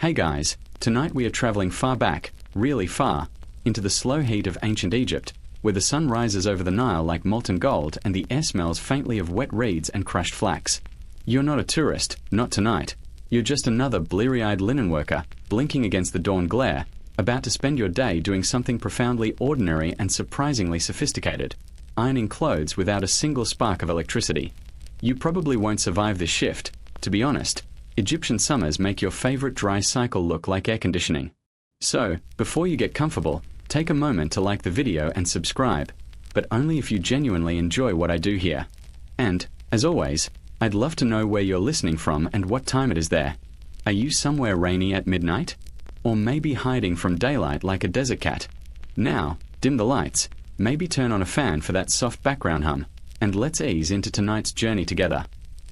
Hey guys, tonight we are traveling far back, really far, into the slow heat of ancient Egypt, where the sun rises over the Nile like molten gold and the air smells faintly of wet reeds and crushed flax. You're not a tourist, not tonight. You're just another bleary-eyed linen worker, blinking against the dawn glare, about to spend your day doing something profoundly ordinary and surprisingly sophisticated, ironing clothes without a single spark of electricity. You probably won't survive this shift. To be honest, Egyptian summers make your favorite dry cycle look like air conditioning. So, before you get comfortable, take a moment to like the video and subscribe, but only if you genuinely enjoy what I do here. And, as always, I'd love to know where you're listening from and what time it is there. Are you somewhere rainy at midnight? Or maybe hiding from daylight like a desert cat? Now, dim the lights, maybe turn on a fan for that soft background hum, and let's ease into tonight's journey together.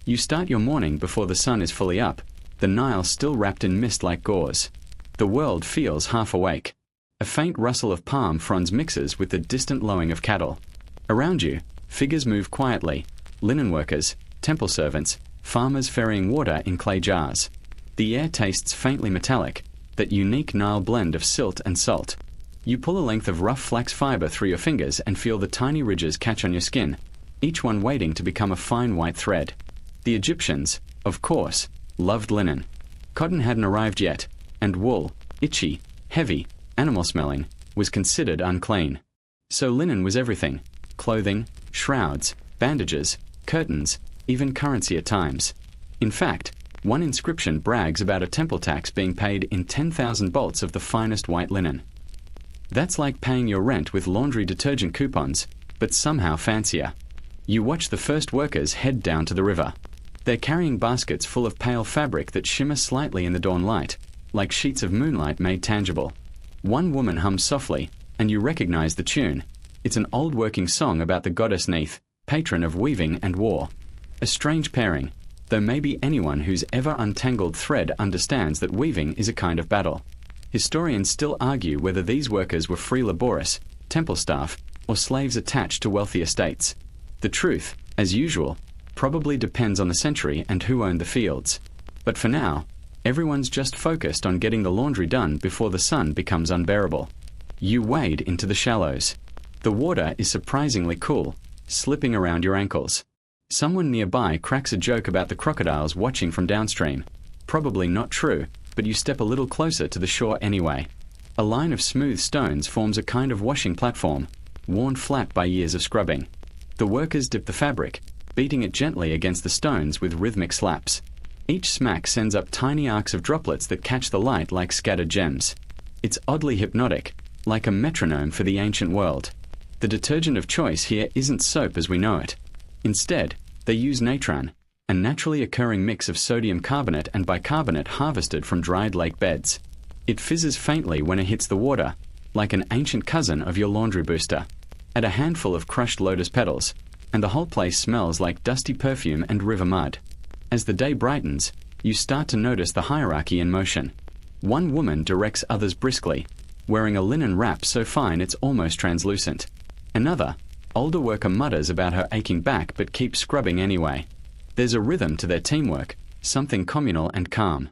You start your morning before the sun is fully up, the Nile still wrapped in mist like gauze. The world feels half awake. A faint rustle of palm fronds mixes with the distant lowing of cattle. Around you, figures move quietly, linen workers, temple servants, farmers ferrying water in clay jars. The air tastes faintly metallic, that unique Nile blend of silt and salt. You pull a length of rough flax fiber through your fingers and feel the tiny ridges catch on your skin, each one waiting to become a fine white thread. The Egyptians, of course, loved linen. Cotton hadn't arrived yet, and wool, itchy, heavy, animal-smelling, was considered unclean. So linen was everything: clothing, shrouds, bandages, curtains, even currency at times. In fact, one inscription brags about a temple tax being paid in 10,000 bolts of the finest white linen. That's like paying your rent with laundry detergent coupons, but somehow fancier. You watch the first workers head down to the river. They're carrying baskets full of pale fabric that shimmer slightly in the dawn light, like sheets of moonlight made tangible. One woman hums softly, and you recognize the tune. It's an old working song about the goddess Neith, patron of weaving and war. A strange pairing, though maybe anyone who's ever untangled thread understands that weaving is a kind of battle. Historians still argue whether these workers were free laborious, temple staff, or slaves attached to wealthy estates. The truth, as usual, probably depends on the century and who owned the fields. But for now, everyone's just focused on getting the laundry done before the sun becomes unbearable. You wade into the shallows. The water is surprisingly cool, slipping around your ankles. Someone nearby cracks a joke about the crocodiles watching from downstream. Probably not true, but you step a little closer to the shore anyway. A line of smooth stones forms a kind of washing platform, worn flat by years of scrubbing. The workers dip the fabric, beating it gently against the stones with rhythmic slaps. Each smack sends up tiny arcs of droplets that catch the light like scattered gems. It's oddly hypnotic, like a metronome for the ancient world. The detergent of choice here isn't soap as we know it. Instead, they use natron, a naturally occurring mix of sodium carbonate and bicarbonate harvested from dried lake beds. It fizzes faintly when it hits the water, like an ancient cousin of your laundry booster. Add a handful of crushed lotus petals, and the whole place smells like dusty perfume and river mud. As the day brightens, you start to notice the hierarchy in motion. One woman directs others briskly, wearing a linen wrap so fine it's almost translucent. Another, older worker mutters about her aching back but keeps scrubbing anyway. There's a rhythm to their teamwork, something communal and calm.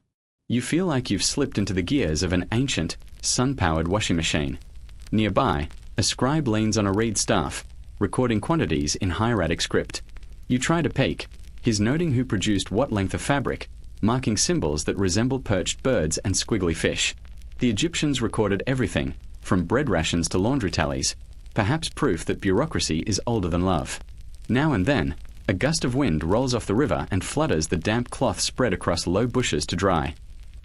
You feel like you've slipped into the gears of an ancient, sun-powered washing machine. Nearby, a scribe leans on a reed staff, recording quantities in hieratic script. You try to peek, his noting who produced what length of fabric, marking symbols that resemble perched birds and squiggly fish. The Egyptians recorded everything, from bread rations to laundry tallies, perhaps proof that bureaucracy is older than love. Now and then, a gust of wind rolls off the river and flutters the damp cloth spread across low bushes to dry.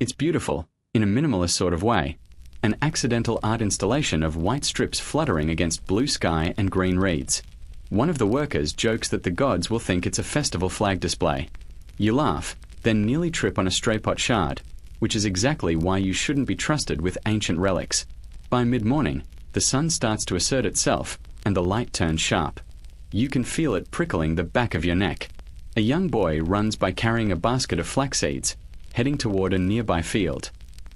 It's beautiful, in a minimalist sort of way, an accidental art installation of white strips fluttering against blue sky and green reeds. One of the workers jokes that the gods will think it's a festival flag display. You laugh, then nearly trip on a stray pot shard, which is exactly why you shouldn't be trusted with ancient relics. By mid-morning, the sun starts to assert itself, and the light turns sharp. You can feel it prickling the back of your neck. A young boy runs by carrying a basket of flax seeds, heading toward a nearby field.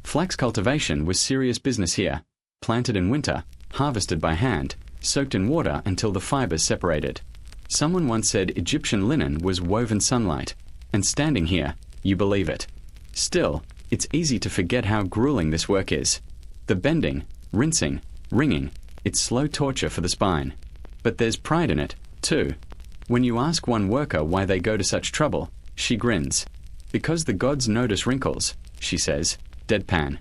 Flax cultivation was serious business here, planted in winter, harvested by hand, soaked in water until the fibers separated. Someone once said Egyptian linen was woven sunlight, and standing here, you believe it. Still, It's easy to forget how grueling this work is. The bending, rinsing, wringing, it's slow torture for the spine. But there's pride in it, too. When you ask one worker why they go to such trouble, she grins. Because the gods notice wrinkles, she says, deadpan.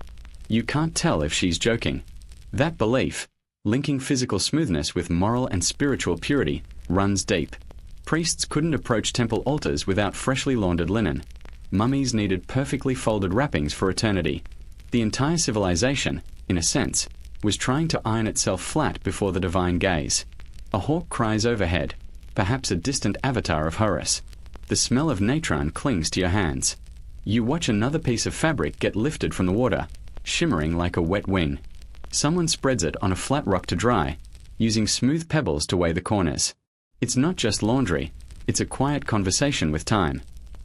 You can't tell if she's joking. That belief, linking physical smoothness with moral and spiritual purity, runs deep. Priests couldn't approach temple altars without freshly laundered linen. Mummies needed perfectly folded wrappings for eternity. The entire civilization, in a sense, was trying to iron itself flat before the divine gaze. A hawk cries overhead, perhaps a distant avatar of Horus. The smell of natron clings to your hands. You watch another piece of fabric get lifted from the water, shimmering like a wet wing. Someone spreads it on a flat rock to dry, using smooth pebbles to weigh the corners. It's not just laundry, it's a quiet conversation with time.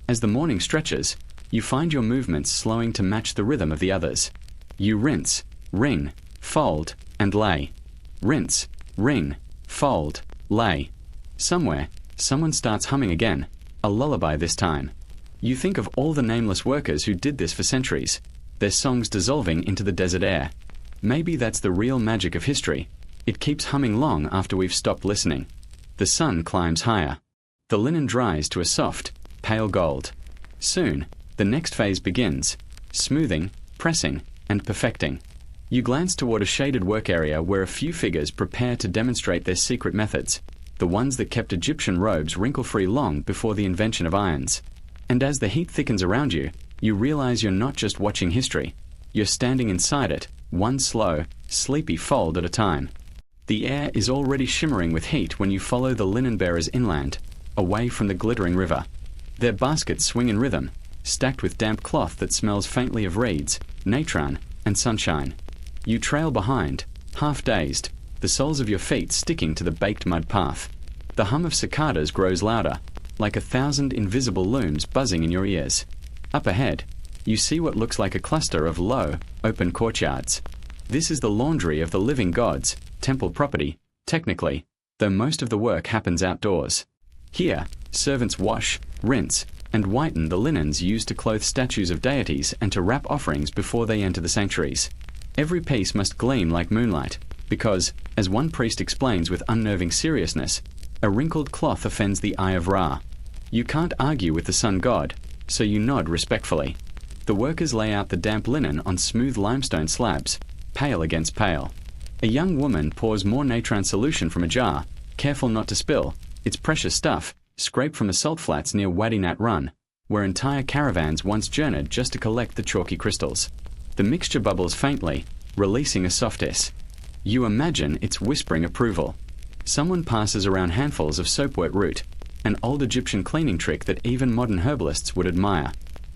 As the morning stretches, you find your movements slowing to match the rhythm of the others. You rinse, wring, fold, and lay. Rinse, wring, fold, lay. Somewhere, someone starts humming again, a lullaby this time. You think of all the nameless workers who did this for centuries, their songs dissolving into the desert air. Maybe that's the real magic of history. It keeps humming long after we've stopped listening. The sun climbs higher. The linen dries to a soft, pale gold. Soon, the next phase begins, smoothing, pressing, and perfecting. You glance toward a shaded work area where a few figures prepare to demonstrate their secret methods, the ones that kept Egyptian robes wrinkle-free long before the invention of irons. And as the heat thickens around you, you realize you're not just watching history. You're standing inside it, one slow, sleepy fold at a time. The air is already shimmering with heat when you follow the linen bearers inland, away from the glittering river. Their baskets swing in rhythm, stacked with damp cloth that smells faintly of reeds, natron, and sunshine. You trail behind, half-dazed, the soles of your feet sticking to the baked mud path. The hum of cicadas grows louder, like 1,000 invisible looms buzzing in your ears. Up ahead, you see what looks like a cluster of low, open courtyards. This is the laundry of the living gods, temple property, technically, though most of the work happens outdoors. Here, servants wash, rinse, and whiten the linens used to clothe statues of deities and to wrap offerings before they enter the sanctuaries. Every piece must gleam like moonlight, because, as one priest explains with unnerving seriousness, a wrinkled cloth offends the eye of Ra. You can't argue with the sun god, so you nod respectfully. The workers lay out the damp linen on smooth limestone slabs, pale against pale. A young woman pours more natron solution from a jar, careful not to spill. It's precious stuff, scraped from the salt flats near Wadi Nat Run, where entire caravans once journeyed just to collect the chalky crystals. The mixture bubbles faintly, releasing a soft hiss. You imagine it's whispering approval. Someone passes around handfuls of soapwort root, an old Egyptian cleaning trick that even modern herbalists would admire.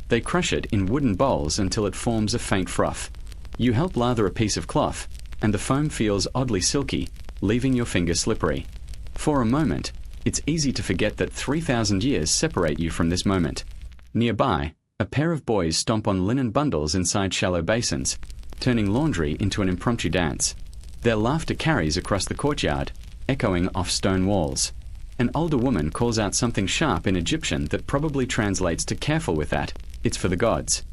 They crush it in wooden bowls until it forms a faint froth. You help lather a piece of cloth, and the foam feels oddly silky, leaving your fingers slippery. For a moment, it's easy to forget that 3,000 years separate you from this moment. Nearby, a pair of boys stomp on linen bundles inside shallow basins, turning laundry into an impromptu dance. Their laughter carries across the courtyard, echoing off stone walls. An older woman calls out something sharp in Egyptian that probably translates to "careful with that, it's for the gods."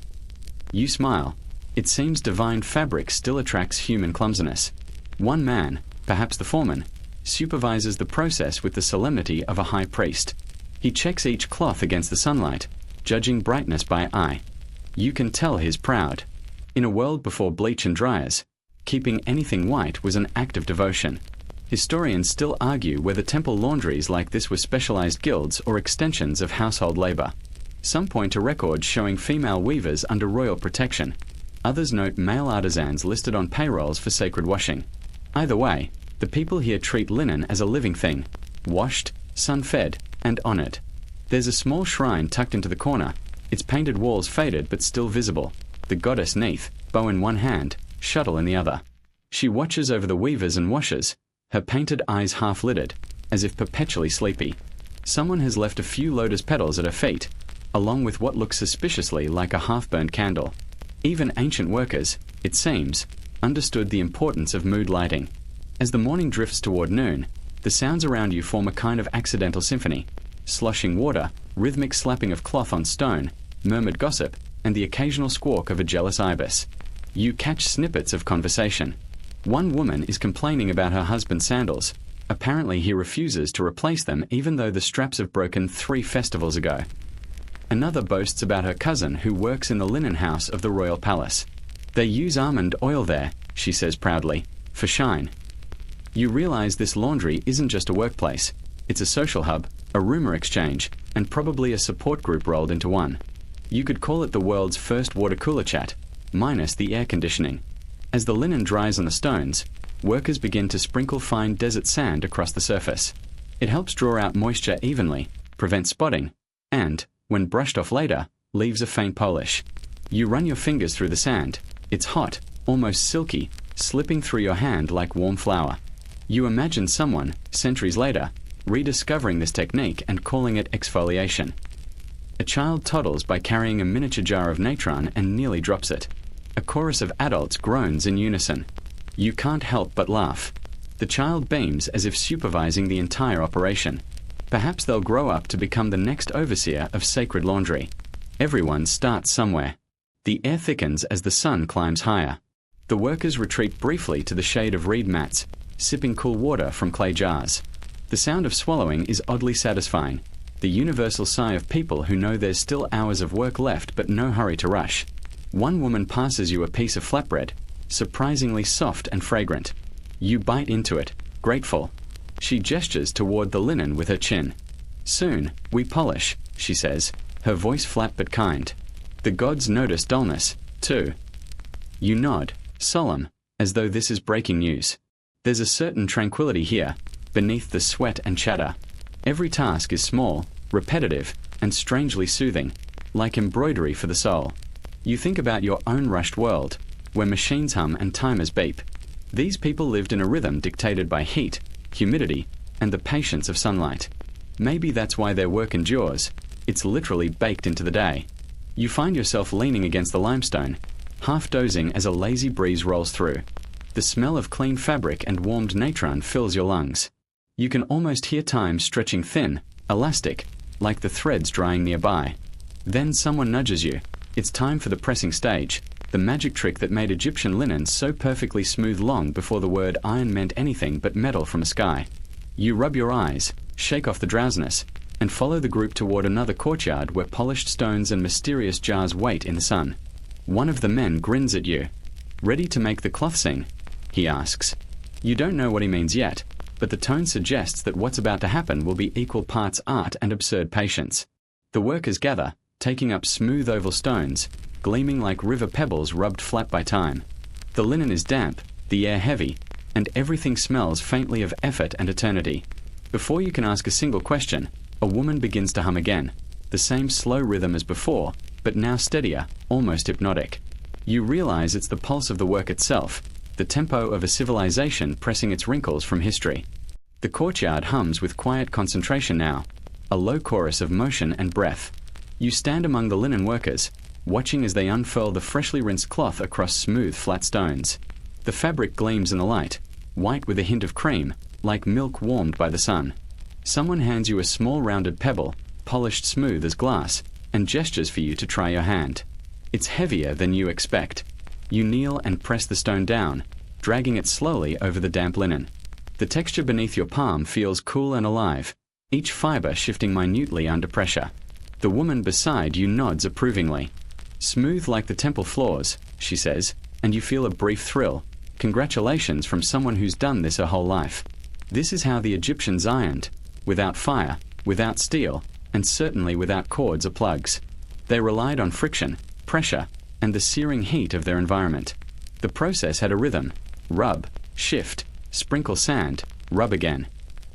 You smile. It seems divine fabric still attracts human clumsiness. One man, perhaps the foreman, supervises the process with the solemnity of a high priest. He checks each cloth against the sunlight, judging brightness by eye. You can tell he's proud. In a world before bleach and dryers, keeping anything white was an act of devotion. Historians still argue whether temple laundries like this were specialized guilds or extensions of household labor. Some point to records showing female weavers under royal protection. Others note male artisans listed on payrolls for sacred washing. Either way, the people here treat linen as a living thing, washed, sun-fed, and honored. There's a small shrine tucked into the corner, its painted walls faded but still visible, the goddess Neith, bow in one hand, shuttle in the other. She watches over the weavers and washers, her painted eyes half-lidded, as if perpetually sleepy. Someone has left a few lotus petals at her feet, along with what looks suspiciously like a half-burned candle. Even ancient workers, it seems, understood the importance of mood lighting. As the morning drifts toward noon, the sounds around you form a kind of accidental symphony. Sloshing water, rhythmic slapping of cloth on stone, murmured gossip, and the occasional squawk of a jealous ibis. You catch snippets of conversation. One woman is complaining about her husband's sandals. Apparently he refuses to replace them even though the straps have broken 3 festivals ago. Another boasts about her cousin who works in the linen house of the royal palace. They use almond oil there, she says proudly, for shine. You realize this laundry isn't just a workplace. It's a social hub, a rumor exchange, and probably a support group rolled into one. You could call it the world's first water cooler chat, minus the air conditioning. As the linen dries on the stones, workers begin to sprinkle fine desert sand across the surface. It helps draw out moisture evenly, prevents spotting, and, when brushed off later, leaves a faint polish. You run your fingers through the sand. It's hot, almost silky, slipping through your hand like warm flour. You imagine someone, centuries later, rediscovering this technique and calling it exfoliation. A child toddles by carrying a miniature jar of natron and nearly drops it. A chorus of adults groans in unison. You can't help but laugh. The child beams as if supervising the entire operation. Perhaps they'll grow up to become the next overseer of sacred laundry. Everyone starts somewhere. The air thickens as the sun climbs higher. The workers retreat briefly to the shade of reed mats, sipping cool water from clay jars. The sound of swallowing is oddly satisfying, the universal sigh of people who know there's still hours of work left but no hurry to rush. One woman passes you a piece of flatbread, surprisingly soft and fragrant. You bite into it, grateful. She gestures toward the linen with her chin. Soon, we polish, she says, her voice flat but kind. The gods notice dullness, too. You nod, solemn, as though this is breaking news. There's a certain tranquility here, beneath the sweat and chatter. Every task is small, repetitive, and strangely soothing, like embroidery for the soul. You think about your own rushed world, where machines hum and timers beep. These people lived in a rhythm dictated by heat, humidity, and the patience of sunlight. Maybe that's why their work endures. It's literally baked into the day. You find yourself leaning against the limestone, half dozing as a lazy breeze rolls through. The smell of clean fabric and warmed natron fills your lungs. You can almost hear time stretching thin, elastic, like the threads drying nearby. Then someone nudges you. It's time for the pressing stage, the magic trick that made Egyptian linen so perfectly smooth long before the word iron meant anything but metal from a sky. You rub your eyes, shake off the drowsiness, and follow the group toward another courtyard where polished stones and mysterious jars wait in the sun. One of the men grins at you. Ready to make the cloth sing? He asks. You don't know what he means yet, but the tone suggests that what's about to happen will be equal parts art and absurd patience. The workers gather, taking up smooth oval stones, gleaming like river pebbles rubbed flat by time. The linen is damp, the air heavy, and everything smells faintly of effort and eternity. Before you can ask a single question, a woman begins to hum again, the same slow rhythm as before, but now steadier, almost hypnotic. You realize it's the pulse of the work itself, the tempo of a civilization pressing its wrinkles from history. The courtyard hums with quiet concentration now, a low chorus of motion and breath. You stand among the linen workers, watching as they unfurl the freshly rinsed cloth across smooth, flat stones. The fabric gleams in the light, white with a hint of cream, like milk warmed by the sun. Someone hands you a small rounded pebble, polished smooth as glass, and gestures for you to try your hand. It's heavier than you expect. You kneel and press the stone down, dragging it slowly over the damp linen. The texture beneath your palm feels cool and alive, each fiber shifting minutely under pressure. The woman beside you nods approvingly. Smooth like the temple floors, she says, and you feel a brief thrill. Congratulations from someone who's done this her whole life. This is how the Egyptians ironed, without fire, without steel, and certainly without cords or plugs. They relied on friction, pressure, and the searing heat of their environment. The process had a rhythm: rub, shift, sprinkle sand, rub again.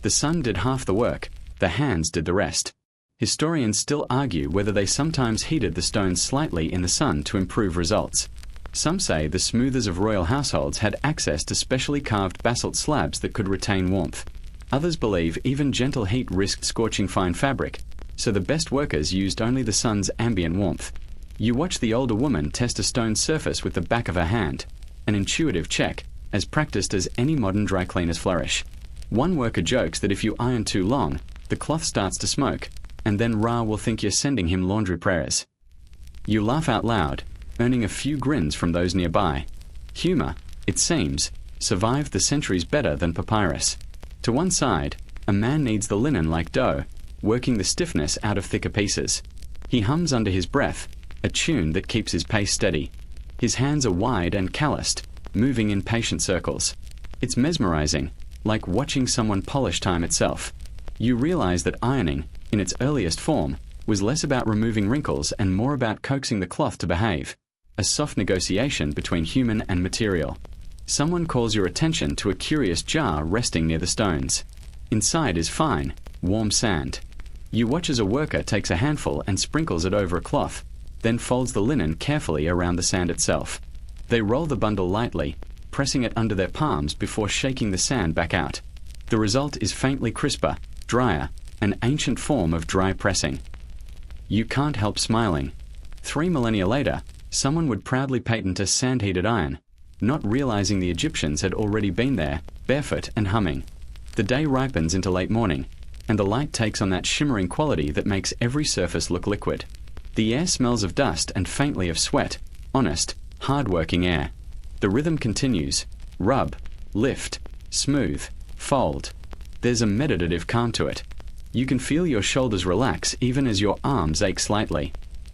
The sun did half the work, the hands did the rest. Historians still argue whether they sometimes heated the stones slightly in the sun to improve results. Some say the smoothers of royal households had access to specially carved basalt slabs that could retain warmth. Others believe even gentle heat risked scorching fine fabric, so the best workers used only the sun's ambient warmth. You watch the older woman test a stone surface with the back of her hand, an intuitive check, as practiced as any modern dry cleaner's flourish. One worker jokes that if you iron too long, the cloth starts to smoke, and then Ra will think you're sending him laundry prayers. You laugh out loud, earning a few grins from those nearby. Humor, it seems, survived the centuries better than papyrus. To one side, a man kneads the linen like dough, working the stiffness out of thicker pieces. He hums under his breath, a tune that keeps his pace steady. His hands are wide and calloused, moving in patient circles. It's mesmerizing, like watching someone polish time itself. You realize that ironing, in its earliest form, was less about removing wrinkles and more about coaxing the cloth to behave, a soft negotiation between human and material. Someone calls your attention to a curious jar resting near the stones. Inside is fine, warm sand. You watch as a worker takes a handful and sprinkles it over a cloth, then folds the linen carefully around the sand itself. They roll the bundle lightly, pressing it under their palms before shaking the sand back out. The result is faintly crisper, drier, an ancient form of dry pressing. You can't help smiling. 3 millennia later, someone would proudly patent a sand-heated iron, not realizing the Egyptians had already been there, barefoot and humming. The day ripens into late morning, and the light takes on that shimmering quality that makes every surface look liquid. The air smells of dust and faintly of sweat, honest, hard-working air. The rhythm continues. Rub, lift, smooth, fold. There's a meditative calm to it. You can feel your shoulders relax even as your arms ache slightly.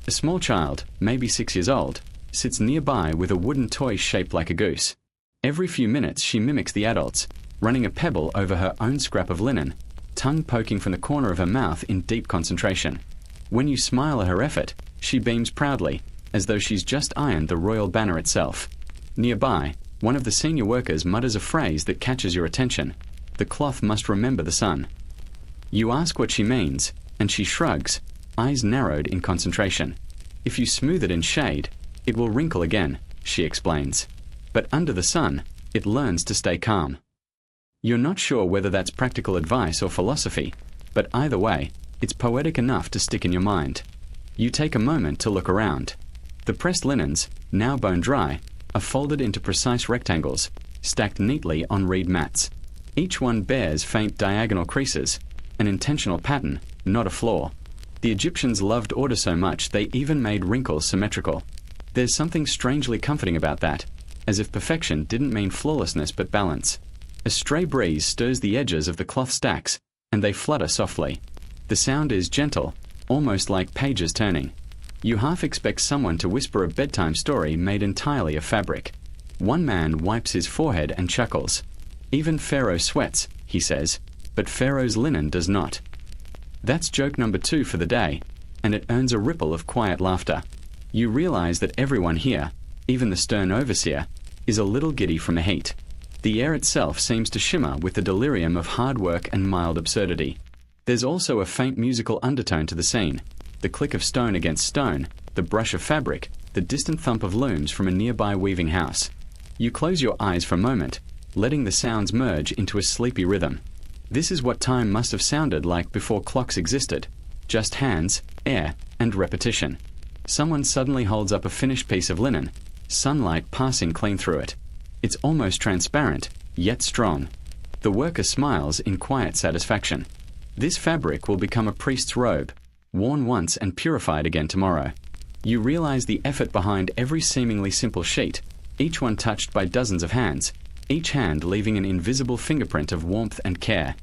A small child, maybe 6 years old, sits nearby with a wooden toy shaped like a goose. Every few minutes she mimics the adults, running a pebble over her own scrap of linen, tongue poking from the corner of her mouth in deep concentration. When you smile at her effort, she beams proudly, as though she's just ironed the royal banner itself. Nearby, one of the senior workers mutters a phrase that catches your attention. The cloth must remember the sun. You ask what she means, and she shrugs, eyes narrowed in concentration. If you smooth it in shade, it will wrinkle again, she explains. But under the sun, it learns to stay calm. You're not sure whether that's practical advice or philosophy, but either way, it's poetic enough to stick in your mind. You take a moment to look around. The pressed linens, now bone dry, are folded into precise rectangles, stacked neatly on reed mats. Each one bears faint diagonal creases, an intentional pattern, not a flaw. The Egyptians loved order so much they even made wrinkles symmetrical. There's something strangely comforting about that, as if perfection didn't mean flawlessness but balance. A stray breeze stirs the edges of the cloth stacks, and they flutter softly. The sound is gentle, almost like pages turning. You half expect someone to whisper a bedtime story made entirely of fabric. One man wipes his forehead and chuckles. Even Pharaoh sweats, he says, but Pharaoh's linen does not. That's joke number 2 for the day, and it earns a ripple of quiet laughter. You realize that everyone here, even the stern overseer, is a little giddy from the heat. The air itself seems to shimmer with the delirium of hard work and mild absurdity. There's also a faint musical undertone to the scene. The click of stone against stone, the brush of fabric, the distant thump of looms from a nearby weaving house. You close your eyes for a moment, letting the sounds merge into a sleepy rhythm. This is what time must have sounded like before clocks existed. Just hands, air, and repetition. Someone suddenly holds up a finished piece of linen, sunlight passing clean through it. It's almost transparent, yet strong. The worker smiles in quiet satisfaction. This fabric will become a priest's robe, worn once and purified again tomorrow. You realize the effort behind every seemingly simple sheet, each one touched by dozens of hands, each hand leaving an invisible fingerprint of warmth and care.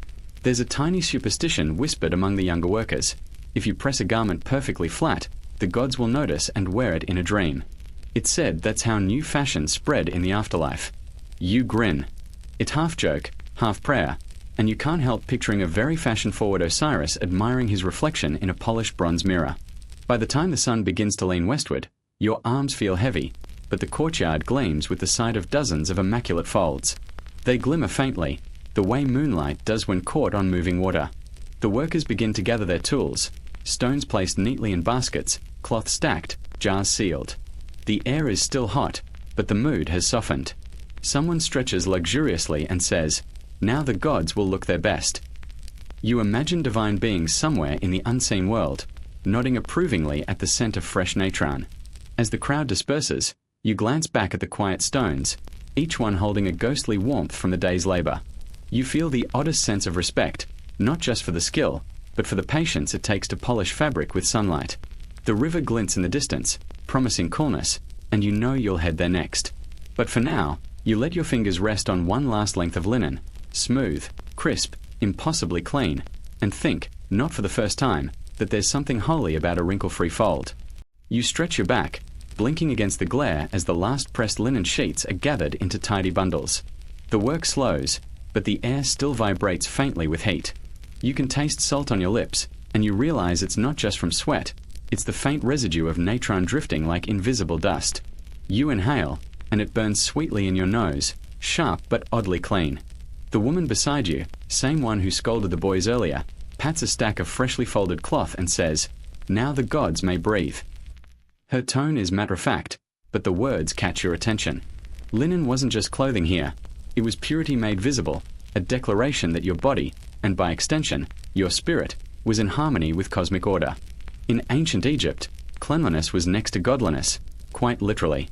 There's a tiny superstition whispered among the younger workers. If you press a garment perfectly flat, the gods will notice and wear it in a dream. It's said that's how new fashions spread in the afterlife. You grin. It's half joke, half prayer, and you can't help picturing a very fashion-forward Osiris admiring his reflection in a polished bronze mirror. By the time the sun begins to lean westward, your arms feel heavy, but the courtyard gleams with the sight of dozens of immaculate folds. They glimmer faintly, the way moonlight does when caught on moving water. The workers begin to gather their tools, stones placed neatly in baskets, cloth stacked, jars sealed. The air is still hot, but the mood has softened. Someone stretches luxuriously and says, "Now the gods will look their best." You imagine divine beings somewhere in the unseen world, nodding approvingly at the scent of fresh natron. As the crowd disperses, you glance back at the quiet stones, each one holding a ghostly warmth from the day's labor. You feel the oddest sense of respect, not just for the skill, but for the patience it takes to polish fabric with sunlight. The river glints in the distance, promising coolness, and you know you'll head there next. But for now, you let your fingers rest on one last length of linen, smooth, crisp, impossibly clean, and think, not for the first time, that there's something holy about a wrinkle-free fold. You stretch your back, blinking against the glare as the last pressed linen sheets are gathered into tidy bundles. The work slows, but the air still vibrates faintly with heat. You can taste salt on your lips, and you realize it's not just from sweat, it's the faint residue of natron drifting like invisible dust. You inhale, and it burns sweetly in your nose, sharp but oddly clean. The woman beside you, same one who scolded the boys earlier, pats a stack of freshly folded cloth and says, "Now the gods may breathe." Her tone is matter-of-fact, but the words catch your attention. Linen wasn't just clothing here. It was purity made visible, a declaration that your body, and by extension, your spirit, was in harmony with cosmic order. In ancient Egypt, cleanliness was next to godliness, quite literally.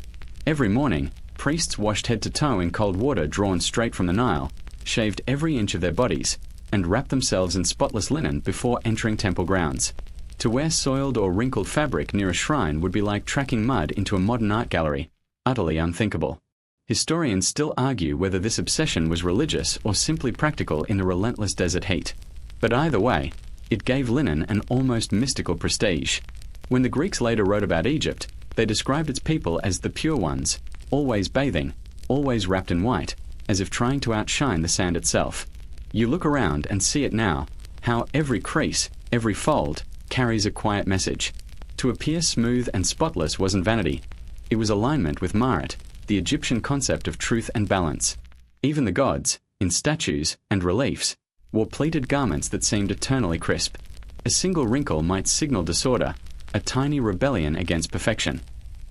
Every morning, priests washed head to toe in cold water drawn straight from the Nile, shaved every inch of their bodies, and wrapped themselves in spotless linen before entering temple grounds. To wear soiled or wrinkled fabric near a shrine would be like tracking mud into a modern art gallery, utterly unthinkable. Historians still argue whether this obsession was religious or simply practical in the relentless desert heat. But either way, it gave linen an almost mystical prestige. When the Greeks later wrote about Egypt, they described its people as the pure ones, always bathing, always wrapped in white, as if trying to outshine the sand itself. You look around and see it now, how every crease, every fold, carries a quiet message. To appear smooth and spotless wasn't vanity. It was alignment with Ma'at, the Egyptian concept of truth and balance. Even the gods, in statues and reliefs, wore pleated garments that seemed eternally crisp. A single wrinkle might signal disorder, a tiny rebellion against perfection.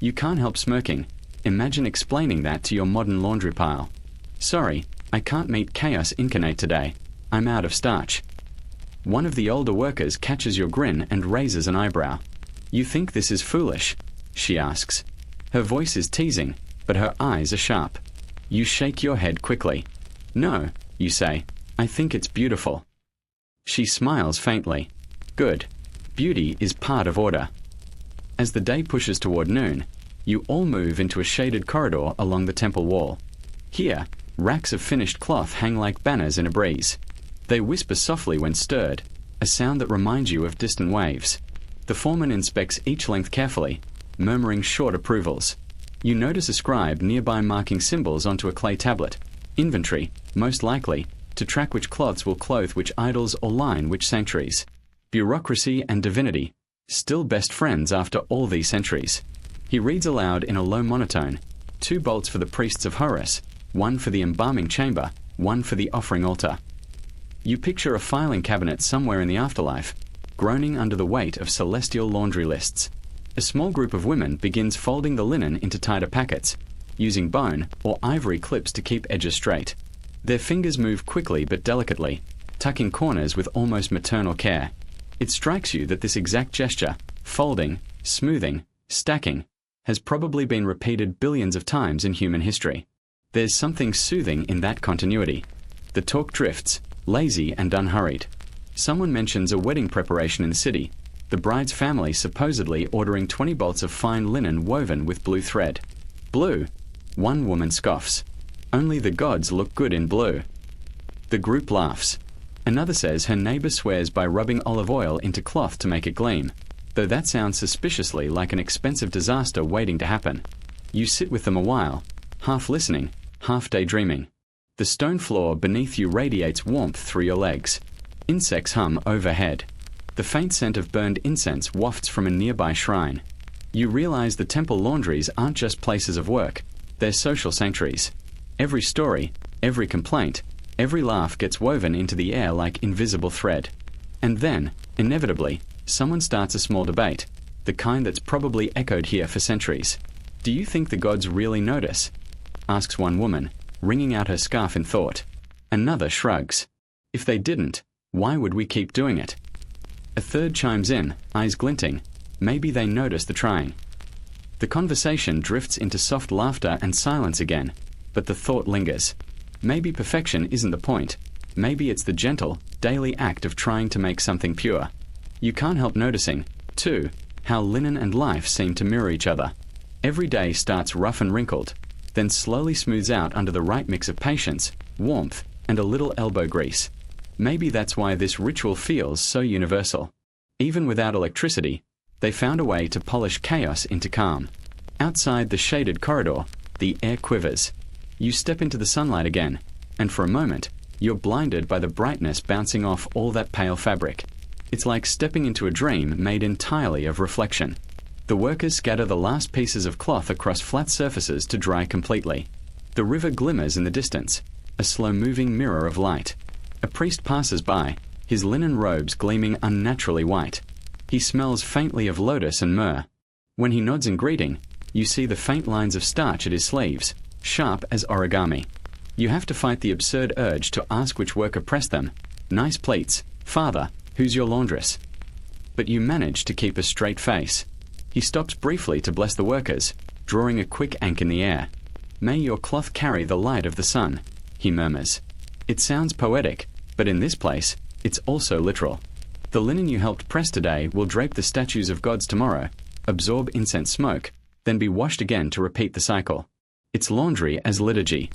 You can't help smirking. Imagine explaining that to your modern laundry pile. "Sorry, I can't meet chaos incarnate today. I'm out of starch." One of the older workers catches your grin and raises an eyebrow. "You think this is foolish?" she asks. Her voice is teasing, but her eyes are sharp. You shake your head quickly. "No," you say, "I think it's beautiful." She smiles faintly. "Good. Beauty is part of order." As the day pushes toward noon, you all move into a shaded corridor along the temple wall. Here, racks of finished cloth hang like banners in a breeze. They whisper softly when stirred, a sound that reminds you of distant waves. The foreman inspects each length carefully, murmuring short approvals. You notice a scribe nearby marking symbols onto a clay tablet. Inventory, most likely, to track which cloths will clothe which idols or line which sanctuaries. Bureaucracy and divinity, still best friends after all these centuries. He reads aloud in a low monotone, 2 bolts for the priests of Horus, 1 for the embalming chamber, 1 for the offering altar. You picture a filing cabinet somewhere in the afterlife, groaning under the weight of celestial laundry lists. A small group of women begins folding the linen into tighter packets, using bone or ivory clips to keep edges straight. Their fingers move quickly but delicately, tucking corners with almost maternal care. It strikes you that this exact gesture, folding, smoothing, stacking, has probably been repeated billions of times in human history. There's something soothing in that continuity. The talk drifts, lazy and unhurried. Someone mentions a wedding preparation in the city, the bride's family supposedly ordering 20 bolts of fine linen woven with blue thread. "Blue," one woman scoffs. "Only the gods look good in blue." The group laughs. Another says her neighbor swears by rubbing olive oil into cloth to make it gleam, though that sounds suspiciously like an expensive disaster waiting to happen. You sit with them a while, half listening, half daydreaming. The stone floor beneath you radiates warmth through your legs. Insects hum overhead. The faint scent of burned incense wafts from a nearby shrine. You realize the temple laundries aren't just places of work, they're social sanctuaries. Every story, every complaint, every laugh gets woven into the air like invisible thread. And then, inevitably, someone starts a small debate, the kind that's probably echoed here for centuries. "Do you think the gods really notice?" asks one woman, wringing out her scarf in thought. Another shrugs. "If they didn't, why would we keep doing it?" A third chimes in, eyes glinting. Maybe they notice the trying. The conversation drifts into soft laughter and silence again, but the thought lingers. Maybe perfection isn't the point. Maybe it's the gentle, daily act of trying to make something pure. You can't help noticing, too, how linen and life seem to mirror each other. Every day starts rough and wrinkled, then slowly smooths out under the right mix of patience, warmth, and a little elbow grease. Maybe that's why this ritual feels so universal. Even without electricity, they found a way to polish chaos into calm. Outside the shaded corridor, the air quivers. You step into the sunlight again, and for a moment, you're blinded by the brightness bouncing off all that pale fabric. It's like stepping into a dream made entirely of reflection. The workers scatter the last pieces of cloth across flat surfaces to dry completely. The river glimmers in the distance, a slow-moving mirror of light. A priest passes by, his linen robes gleaming unnaturally white. He smells faintly of lotus and myrrh. When he nods in greeting, you see the faint lines of starch at his sleeves, sharp as origami. You have to fight the absurd urge to ask which worker pressed them. Nice pleats. Father, who's your laundress? But you manage to keep a straight face. He stops briefly to bless the workers, drawing a quick ank in the air. May your cloth carry the light of the sun, he murmurs. It sounds poetic, but in this place, it's also literal. The linen you helped press today will drape the statues of gods tomorrow, absorb incense smoke, then be washed again to repeat the cycle. It's laundry as liturgy.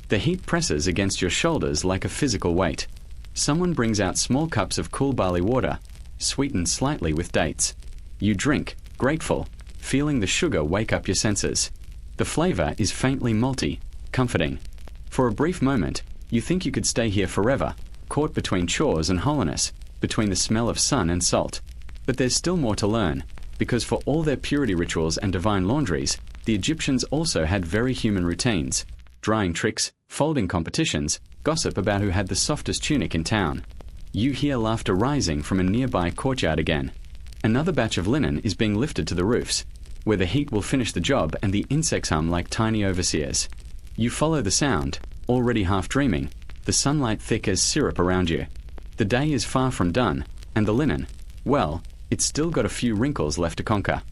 The heat presses against your shoulders like a physical weight. Someone brings out small cups of cool barley water, sweetened slightly with dates. You drink, grateful, feeling the sugar wake up your senses. The flavor is faintly malty, comforting. For a brief moment, you think you could stay here forever, caught between chores and holiness, between the smell of sun and salt. But there's still more to learn, because for all their purity rituals and divine laundries, the Egyptians also had very human routines. Drying tricks, folding competitions, gossip about who had the softest tunic in town. You hear laughter rising from a nearby courtyard again. Another batch of linen is being lifted to the roofs, where the heat will finish the job and the insects hum like tiny overseers. You follow the sound, already half dreaming, the sunlight thick as syrup around you. The day is far from done, and the linen, well, it's still got a few wrinkles left to conquer.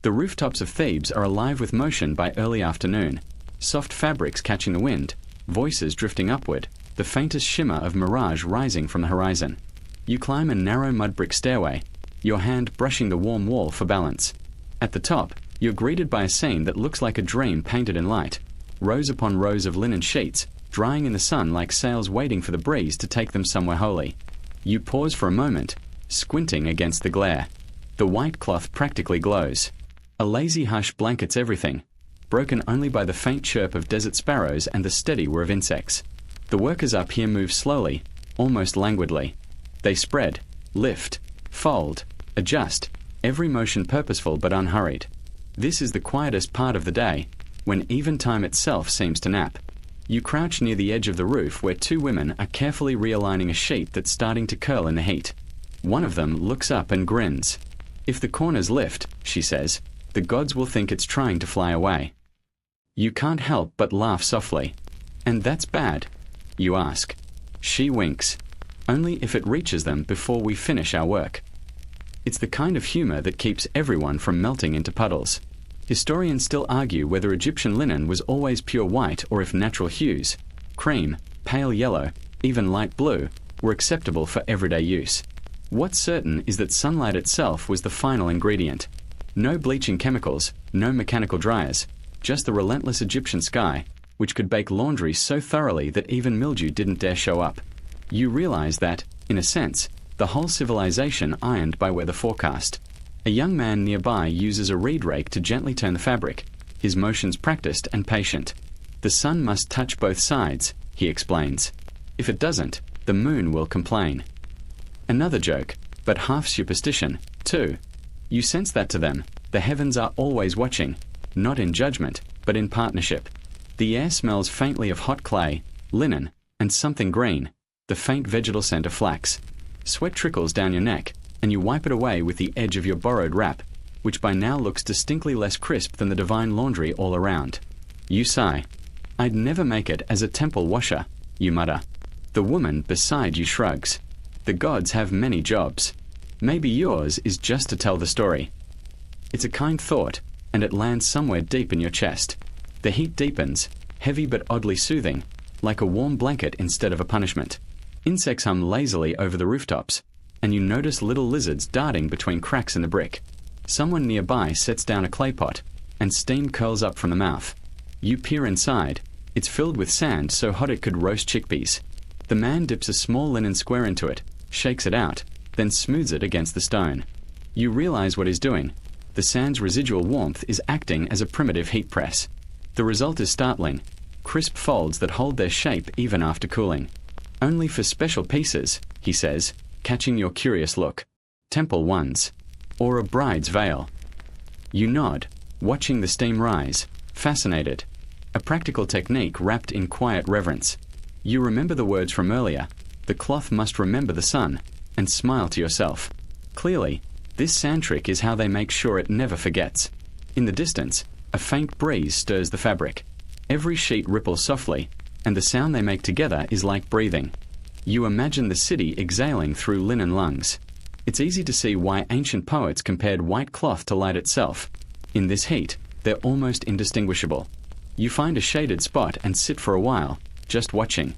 The rooftops of Thebes are alive with motion by early afternoon. Soft fabrics catching the wind, voices drifting upward, the faintest shimmer of mirage rising from the horizon. You climb a narrow mud brick stairway, your hand brushing the warm wall for balance. At the top, you're greeted by a scene that looks like a dream painted in light. Rows upon rows of linen sheets, drying in the sun like sails waiting for the breeze to take them somewhere holy. You pause for a moment, squinting against the glare. The white cloth practically glows. A lazy hush blankets everything, broken only by the faint chirp of desert sparrows and the steady whir of insects. The workers up here move slowly, almost languidly. They spread, lift, fold, adjust, every motion purposeful but unhurried. This is the quietest part of the day, when even time itself seems to nap. You crouch near the edge of the roof where two women are carefully realigning a sheet that's starting to curl in the heat. One of them looks up and grins. If the corners lift, she says, the gods will think it's trying to fly away. You can't help but laugh softly. And that's bad, you ask. She winks. Only if it reaches them before we finish our work. It's the kind of humor that keeps everyone from melting into puddles. Historians still argue whether Egyptian linen was always pure white or if natural hues, cream, pale yellow, even light blue, were acceptable for everyday use. What's certain is that sunlight itself was the final ingredient. No bleaching chemicals, no mechanical dryers, just the relentless Egyptian sky, which could bake laundry so thoroughly that even mildew didn't dare show up. You realize that, in a sense, the whole civilization ironed by weather forecast. A young man nearby uses a reed rake to gently turn the fabric, his motions practiced and patient. The sun must touch both sides, he explains. If it doesn't, the moon will complain. Another joke, but half superstition, too. You sense that to them, the heavens are always watching, not in judgment, but in partnership. The air smells faintly of hot clay, linen, and something green, the faint vegetal scent of flax. Sweat trickles down your neck, and you wipe it away with the edge of your borrowed wrap, which by now looks distinctly less crisp than the divine laundry all around. You sigh. I'd never make it as a temple washer, you mutter. The woman beside you shrugs. The gods have many jobs. Maybe yours is just to tell the story. It's a kind thought, and it lands somewhere deep in your chest. The heat deepens, heavy but oddly soothing, like a warm blanket instead of a punishment. Insects hum lazily over the rooftops, and you notice little lizards darting between cracks in the brick. Someone nearby sets down a clay pot, and steam curls up from the mouth. You peer inside. It's filled with sand so hot it could roast chickpeas. The man dips a small linen square into it, shakes it out, then smooths it against the stone. You realize what he's doing. The sand's residual warmth is acting as a primitive heat press. The result is startling. Crisp folds that hold their shape even after cooling. Only for special pieces, he says, catching your curious look. Temple ones. Or a bride's veil. You nod, watching the steam rise, fascinated. A practical technique wrapped in quiet reverence. You remember the words from earlier. The cloth must remember the sun, and smile to yourself. Clearly, this sand trick is how they make sure it never forgets. In the distance, a faint breeze stirs the fabric. Every sheet ripples softly, and the sound they make together is like breathing. You imagine the city exhaling through linen lungs. It's easy to see why ancient poets compared white cloth to light itself. In this heat, they're almost indistinguishable. You find a shaded spot and sit for a while, just watching.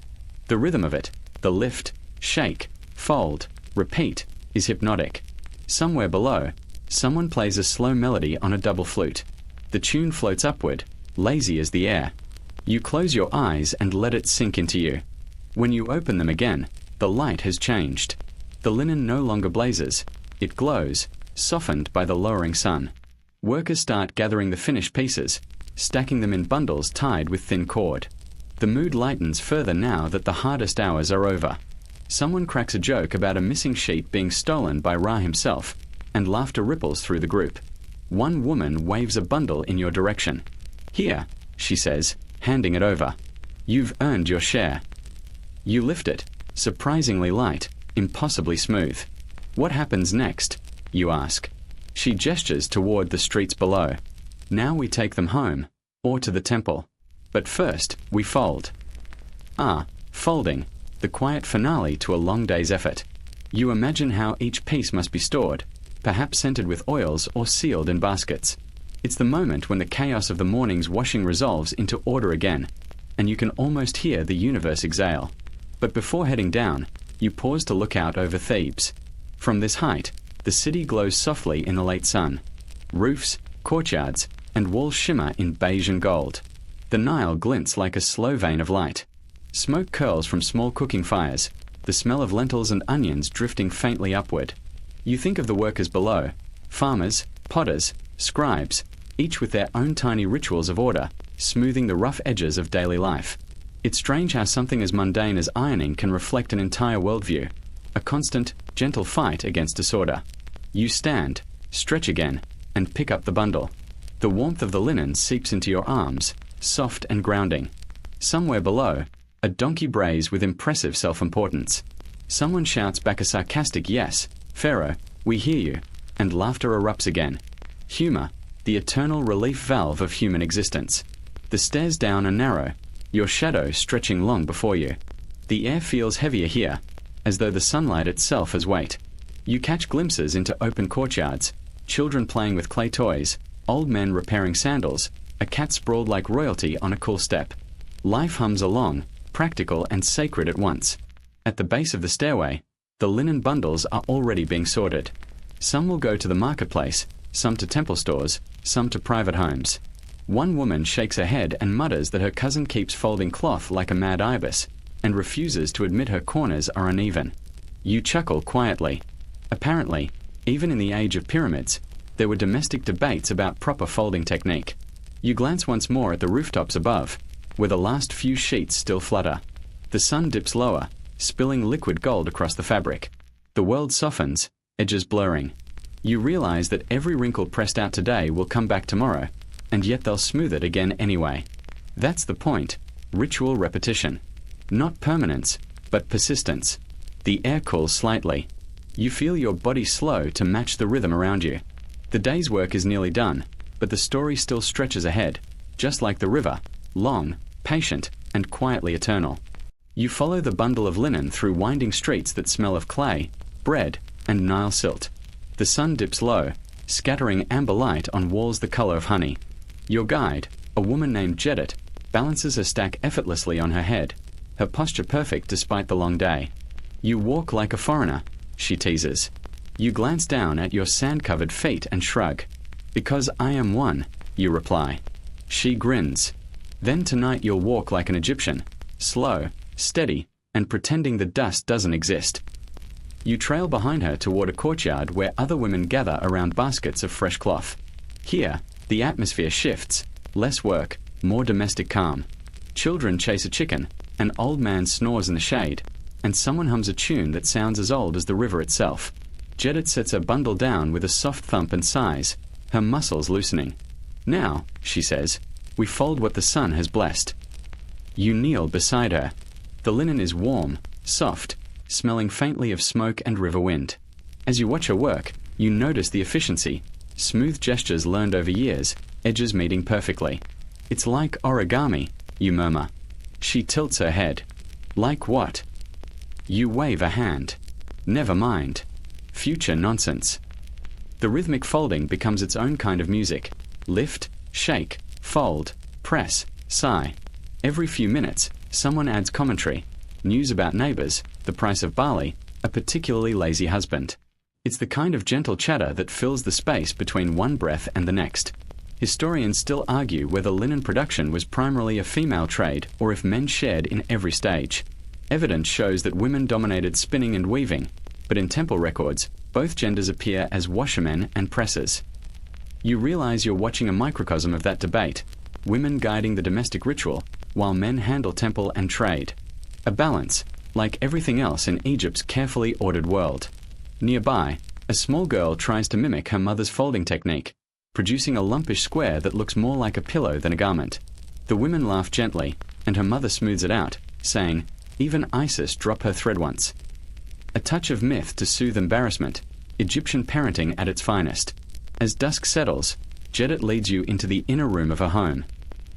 The rhythm of it, the lift, shake, fold, repeat, is hypnotic. Somewhere below, someone plays a slow melody on a double flute. The tune floats upward, lazy as the air. You close your eyes and let it sink into you. When you open them again, the light has changed. The linen no longer blazes. It glows, softened by the lowering sun. Workers start gathering the finished pieces, stacking them in bundles tied with thin cord. The mood lightens further now that the hardest hours are over. Someone cracks a joke about a missing sheet being stolen by Ra himself, and laughter ripples through the group. One woman waves a bundle in your direction. "Here," she says, handing it over. "You've earned your share." You lift it, surprisingly light, impossibly smooth. "What happens next?" you ask. She gestures toward the streets below. "Now we take them home, or to the temple. But first, we fold." Folding, the quiet finale to a long day's effort. You imagine how each piece must be stored, perhaps scented with oils or sealed in baskets. It's the moment when the chaos of the morning's washing resolves into order again, and you can almost hear the universe exhale. But before heading down, you pause to look out over Thebes. From this height, the city glows softly in the late sun. Roofs, courtyards, and walls shimmer in beige and gold. The Nile glints like a slow vein of light. Smoke curls from small cooking fires, the smell of lentils and onions drifting faintly upward. You think of the workers below, farmers, potters, scribes, each with their own tiny rituals of order, smoothing the rough edges of daily life. It's strange how something as mundane as ironing can reflect an entire worldview, a constant, gentle fight against disorder. You stand, stretch again, and pick up the bundle. The warmth of the linen seeps into your arms, soft and grounding. Somewhere below, a donkey brays with impressive self-importance. Someone shouts back a sarcastic yes, "Pharaoh, we hear you," and laughter erupts again. Humor, the eternal relief valve of human existence. The stairs down are narrow, your shadow stretching long before you. The air feels heavier here, as though the sunlight itself has weight. You catch glimpses into open courtyards, children playing with clay toys, old men repairing sandals, a cat sprawled like royalty on a cool step. Life hums along, practical and sacred at once. At the base of the stairway, the linen bundles are already being sorted. Some will go to the marketplace, some to temple stores, some to private homes. One woman shakes her head and mutters that her cousin keeps folding cloth like a mad ibis, and refuses to admit her corners are uneven. You chuckle quietly. Apparently, even in the age of pyramids, there were domestic debates about proper folding technique. You glance once more at the rooftops above, where the last few sheets still flutter. The sun dips lower, spilling liquid gold across the fabric. The world softens, edges blurring. You realize that every wrinkle pressed out today will come back tomorrow, and yet they'll smooth it again anyway. That's the point. Ritual repetition. Not permanence, but persistence. The air cools slightly. You feel your body slow to match the rhythm around you. The day's work is nearly done, but the story still stretches ahead, just like the river, long, patient, and quietly eternal. You follow the bundle of linen through winding streets that smell of clay, bread, and Nile silt. The sun dips low, scattering amber light on walls the color of honey. Your guide, a woman named Jedit, balances a stack effortlessly on her head, her posture perfect despite the long day. "You walk like a foreigner," she teases. You glance down at your sand-covered feet and shrug. Because I am one, you reply. She grins. Then tonight you'll walk like an Egyptian, slow, steady, and pretending the dust doesn't exist. You trail behind her toward a courtyard where other women gather around baskets of fresh cloth. Here, the atmosphere shifts. Less work, more domestic calm. Children chase a chicken, an old man snores in the shade, and someone hums a tune that sounds as old as the river itself. Jedit sets her bundle down with a soft thump and sighs, her muscles loosening. Now, she says, we fold what the sun has blessed. You kneel beside her. The linen is warm, soft, smelling faintly of smoke and river wind. As you watch her work, you notice the efficiency, smooth gestures learned over years, edges meeting perfectly. It's like origami, you murmur. She tilts her head. Like what? You wave a hand. Never mind. Future nonsense. The rhythmic folding becomes its own kind of music. Lift, shake, fold, press, sigh. Every few minutes, someone adds commentary. News about neighbors, the price of barley, a particularly lazy husband. It's the kind of gentle chatter that fills the space between one breath and the next. Historians still argue whether linen production was primarily a female trade or if men shared in every stage. Evidence shows that women dominated spinning and weaving, but in temple records, both genders appear as washermen and pressers. You realize you're watching a microcosm of that debate, women guiding the domestic ritual, while men handle temple and trade. A balance, like everything else in Egypt's carefully ordered world. Nearby, a small girl tries to mimic her mother's folding technique, producing a lumpish square that looks more like a pillow than a garment. The women laugh gently, and her mother smooths it out, saying, "Even Isis dropped her thread once." A touch of myth to soothe embarrassment, Egyptian parenting at its finest. As dusk settles, Jedit leads you into the inner room of her home.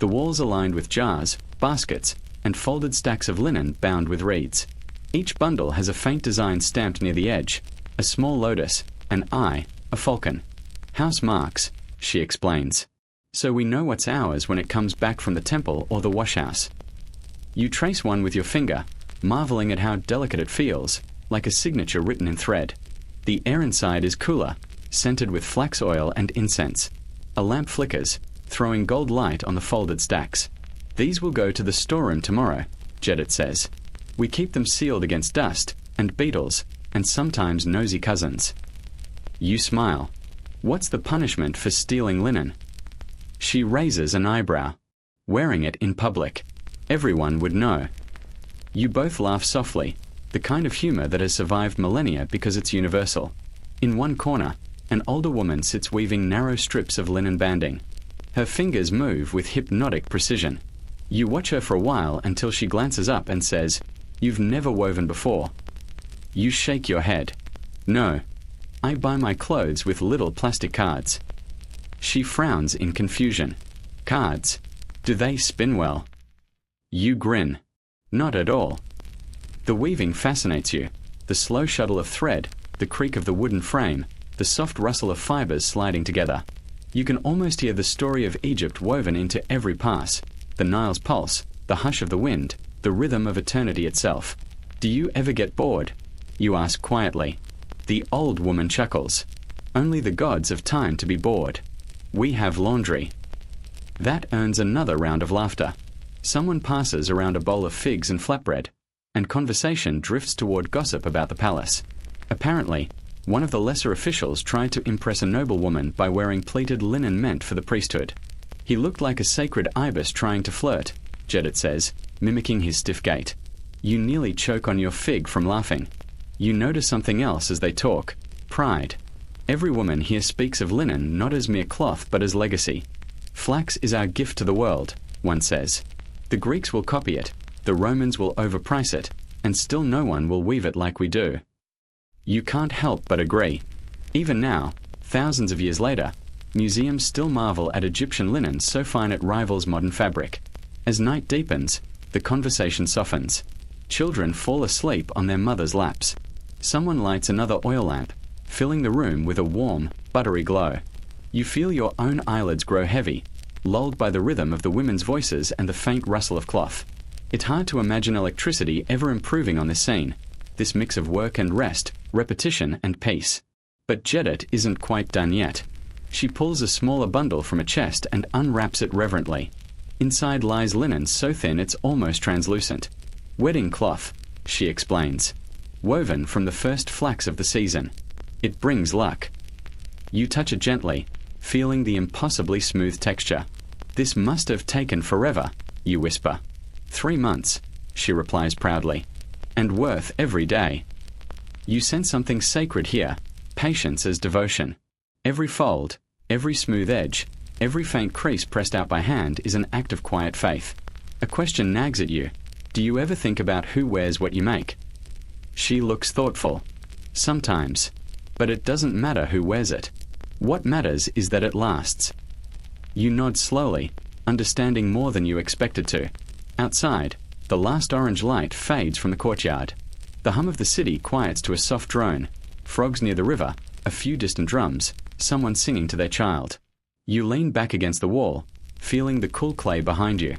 The walls are lined with jars, baskets, and folded stacks of linen bound with reeds. Each bundle has a faint design stamped near the edge, a small lotus, an eye, a falcon. House marks, she explains. So we know what's ours when it comes back from the temple or the washhouse. You trace one with your finger, marveling at how delicate it feels, like a signature written in thread. The air inside is cooler, scented with flax oil and incense. A lamp flickers, throwing gold light on the folded stacks. These will go to the storeroom tomorrow, Jedit says. We keep them sealed against dust, and beetles, and sometimes nosy cousins. You smile. What's the punishment for stealing linen? She raises an eyebrow. Wearing it in public. Everyone would know. You both laugh softly, the kind of humor that has survived millennia because it's universal. In one corner, an older woman sits weaving narrow strips of linen banding. Her fingers move with hypnotic precision. You watch her for a while until she glances up and says, "You've never woven before." You shake your head. "No. I buy my clothes with little plastic cards." She frowns in confusion. Cards? Do they spin well? You grin. Not at all. The weaving fascinates you. The slow shuttle of thread, the creak of the wooden frame, the soft rustle of fibers sliding together. You can almost hear the story of Egypt woven into every pass. The Nile's pulse, the hush of the wind, the rhythm of eternity itself. Do you ever get bored? You ask quietly. The old woman chuckles. Only the gods have time to be bored. We have laundry. That earns another round of laughter. Someone passes around a bowl of figs and flatbread, and conversation drifts toward gossip about the palace. Apparently, one of the lesser officials tried to impress a noblewoman by wearing pleated linen meant for the priesthood. He looked like a sacred ibis trying to flirt, Jedit says, mimicking his stiff gait. You nearly choke on your fig from laughing. You notice something else as they talk. Pride. Every woman here speaks of linen not as mere cloth but as legacy. Flax is our gift to the world, one says. The Greeks will copy it, the Romans will overprice it, and still no one will weave it like we do. You can't help but agree. Even now, thousands of years later, museums still marvel at Egyptian linen so fine it rivals modern fabric. As night deepens, the conversation softens. Children fall asleep on their mothers' laps. Someone lights another oil lamp, filling the room with a warm, buttery glow. You feel your own eyelids grow heavy, lulled by the rhythm of the women's voices and the faint rustle of cloth. It's hard to imagine electricity ever improving on this scene, this mix of work and rest, repetition and peace. But Jedit isn't quite done yet. She pulls a smaller bundle from a chest and unwraps it reverently. Inside lies linen so thin it's almost translucent. Wedding cloth, she explains. Woven from the first flax of the season. It brings luck. You touch it gently, feeling the impossibly smooth texture. This must have taken forever, you whisper. 3 months, she replies proudly. And worth every day. You sense something sacred here, patience as devotion. Every fold, every smooth edge, every faint crease pressed out by hand is an act of quiet faith. A question nags at you. Do you ever think about who wears what you make? She looks thoughtful. Sometimes. But it doesn't matter who wears it. What matters is that it lasts. You nod slowly, understanding more than you expected to. Outside, the last orange light fades from the courtyard. The hum of the city quiets to a soft drone. Frogs near the river, a few distant drums, someone singing to their child. You lean back against the wall, feeling the cool clay behind you.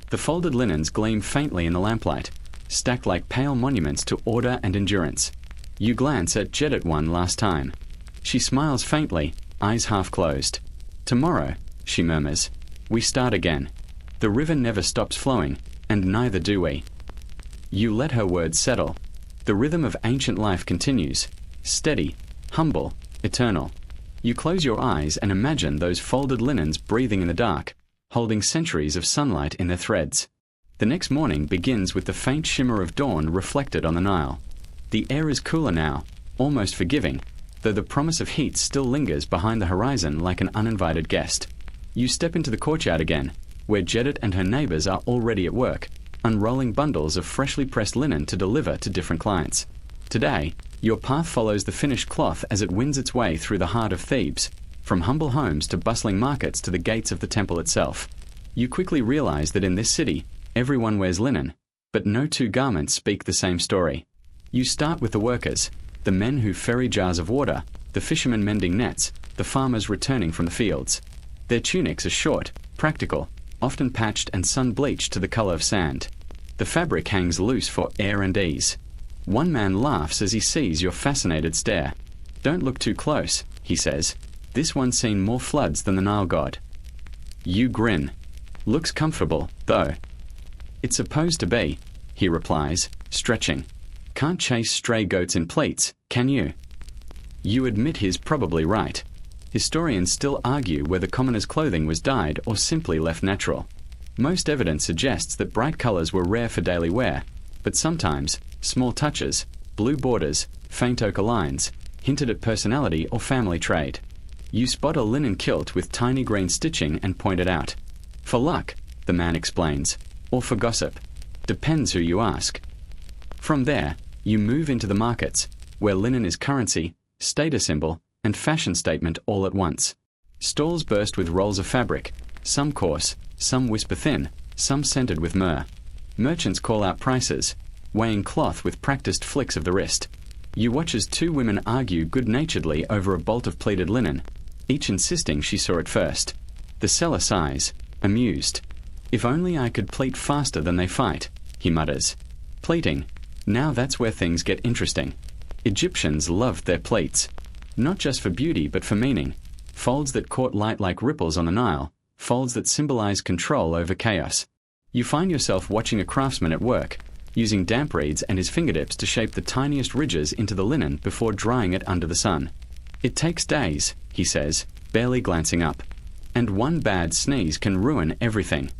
The folded linens gleam faintly in the lamplight, stacked like pale monuments to order and endurance. You glance at Jedit one last time. She smiles faintly, eyes half closed. Tomorrow, she murmurs, we start again. The river never stops flowing, and neither do we. You let her words settle. The rhythm of ancient life continues, steady, humble, eternal. You close your eyes and imagine those folded linens breathing in the dark, holding centuries of sunlight in their threads. The next morning begins with the faint shimmer of dawn reflected on the Nile. The air is cooler now, almost forgiving, though the promise of heat still lingers behind the horizon like an uninvited guest. You step into the courtyard again, where Jedit and her neighbors are already at work, unrolling bundles of freshly pressed linen to deliver to different clients. Today, your path follows the finished cloth as it wins its way through the heart of Thebes, from humble homes to bustling markets to the gates of the temple itself. You quickly realize that in this city, everyone wears linen, but no two garments speak the same story. You start with the workers, the men who ferry jars of water, the fishermen mending nets, the farmers returning from the fields. Their tunics are short, practical, often patched and sun-bleached to the color of sand. The fabric hangs loose for air and ease. One man laughs as he sees your fascinated stare. Don't look too close, he says. This one's seen more floods than the Nile god. You grin. Looks comfortable, though. It's supposed to be, he replies, stretching. Can't chase stray goats in pleats, can you? You admit he's probably right. Historians still argue whether commoners' clothing was dyed or simply left natural. Most evidence suggests that bright colors were rare for daily wear, but sometimes, small touches, blue borders, faint ochre lines, hinted at personality or family trade. You spot a linen kilt with tiny green stitching and point it out. For luck, the man explains, or for gossip. Depends who you ask. From there, you move into the markets, where linen is currency, status symbol, and fashion statement all at once. Stalls burst with rolls of fabric, some coarse, some whisper thin, some scented with myrrh. Merchants call out prices, weighing cloth with practiced flicks of the wrist. You watch as two women argue good-naturedly over a bolt of pleated linen, each insisting she saw it first. The seller sighs, amused. If only I could pleat faster than they fight, he mutters. Pleating. Now that's where things get interesting. Egyptians loved their pleats. Not just for beauty but for meaning. Folds that caught light like ripples on the Nile, folds that symbolize control over chaos. You find yourself watching a craftsman at work, using damp reeds and his fingertips to shape the tiniest ridges into the linen before drying it under the sun. It takes days, he says, barely glancing up. And one bad sneeze can ruin everything.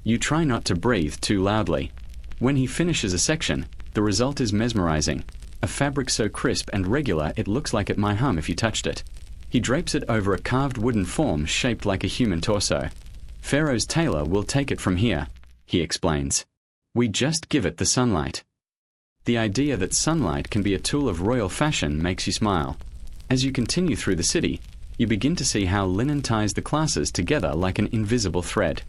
You try not to breathe too loudly. When he finishes a section, the result is mesmerizing. A fabric so crisp and regular it looks like it might hum if you touched it. He drapes it over a carved wooden form shaped like a human torso. Pharaoh's tailor will take it from here, he explains. We just give it the sunlight. The idea that sunlight can be a tool of royal fashion makes you smile. As you continue through the city, you begin to see how linen ties the classes together like an invisible thread.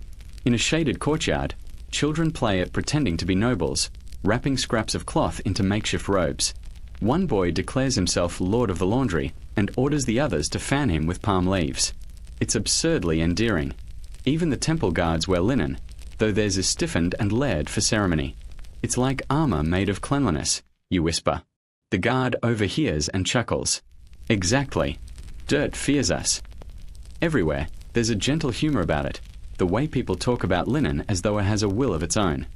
In a shaded courtyard, children play at pretending to be nobles, wrapping scraps of cloth into makeshift robes. One boy declares himself Lord of the Laundry and orders the others to fan him with palm leaves. It's absurdly endearing. Even the temple guards wear linen, though theirs is stiffened and layered for ceremony. It's like armor made of cleanliness, you whisper. The guard overhears and chuckles. Exactly. Dirt fears us. Everywhere, there's a gentle humor about it, the way people talk about linen as though it has a will of its own.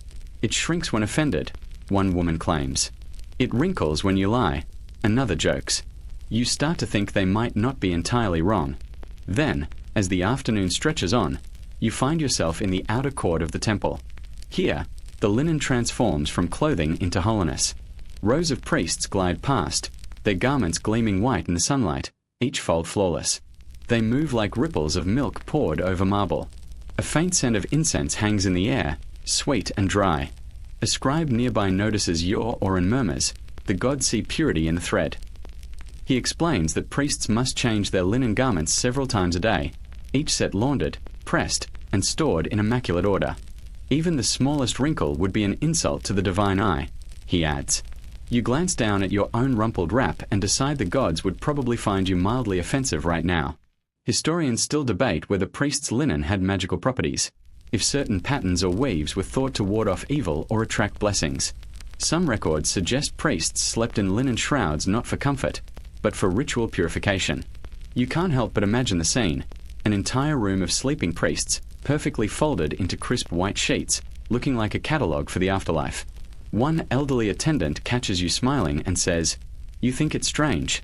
It shrinks when offended, one woman claims. It wrinkles when you lie, another jokes. You start to think they might not be entirely wrong. Then, as the afternoon stretches on, you find yourself in the outer court of the temple. Here, the linen transforms from clothing into holiness. Rows of priests glide past, their garments gleaming white in the sunlight, each fold flawless. They move like ripples of milk poured over marble. A faint scent of incense hangs in the air, sweet and dry. A scribe nearby notices yaw or in murmurs. The gods see purity in the thread. He explains that priests must change their linen garments several times a day, each set laundered, pressed, and stored in immaculate order. Even the smallest wrinkle would be an insult to the divine eye, he adds. You glance down at your own rumpled wrap and decide the gods would probably find you mildly offensive right now. Historians still debate whether priests' linen had magical properties, if certain patterns or weaves were thought to ward off evil or attract blessings. Some records suggest priests slept in linen shrouds not for comfort, but for ritual purification. You can't help but imagine the scene, an entire room of sleeping priests, perfectly folded into crisp white sheets, looking like a catalogue for the afterlife. One elderly attendant catches you smiling and says, "You think it's strange?"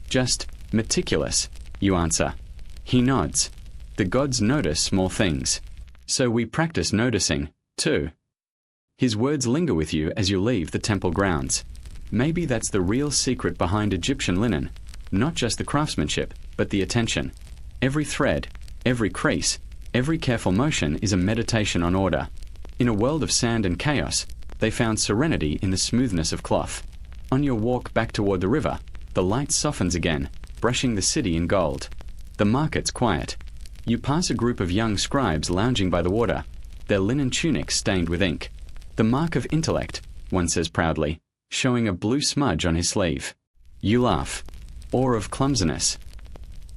"Just meticulous," you answer. He nods. The gods notice small things. So we practice noticing, too. His words linger with you as you leave the temple grounds. Maybe that's the real secret behind Egyptian linen, not just the craftsmanship, but the attention. Every thread, every crease, every careful motion is a meditation on order. In a world of sand and chaos, they found serenity in the smoothness of cloth. On your walk back toward the river, the light softens again, brushing the city in gold. The market's quiet. You pass a group of young scribes lounging by the water, their linen tunics stained with ink. "The mark of intellect," one says proudly, showing a blue smudge on his sleeve. You laugh. "Or of clumsiness."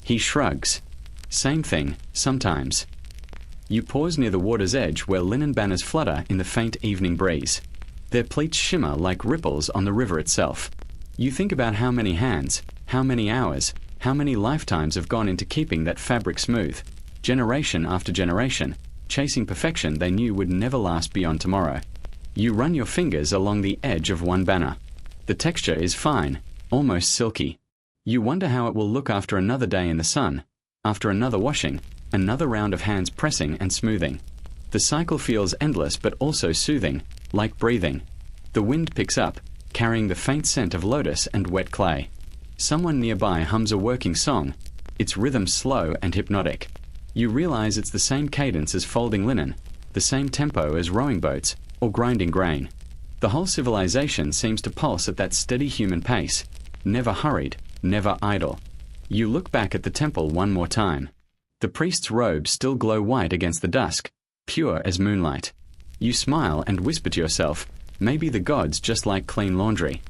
He shrugs. "Same thing, sometimes." You pause near the water's edge where linen banners flutter in the faint evening breeze. Their pleats shimmer like ripples on the river itself. You think about how many hands, how many hours, how many lifetimes have gone into keeping that fabric smooth, generation after generation, chasing perfection they knew would never last beyond tomorrow. You run your fingers along the edge of one banner. The texture is fine, almost silky. You wonder how it will look after another day in the sun, after another washing, another round of hands pressing and smoothing. The cycle feels endless but also soothing, like breathing. The wind picks up, carrying the faint scent of lotus and wet clay. Someone nearby hums a working song, its rhythm slow and hypnotic. You realize it's the same cadence as folding linen, the same tempo as rowing boats or grinding grain. The whole civilization seems to pulse at that steady human pace, never hurried, never idle. You look back at the temple one more time. The priest's robes still glow white against the dusk, pure as moonlight. You smile and whisper to yourself, maybe the gods just like clean laundry.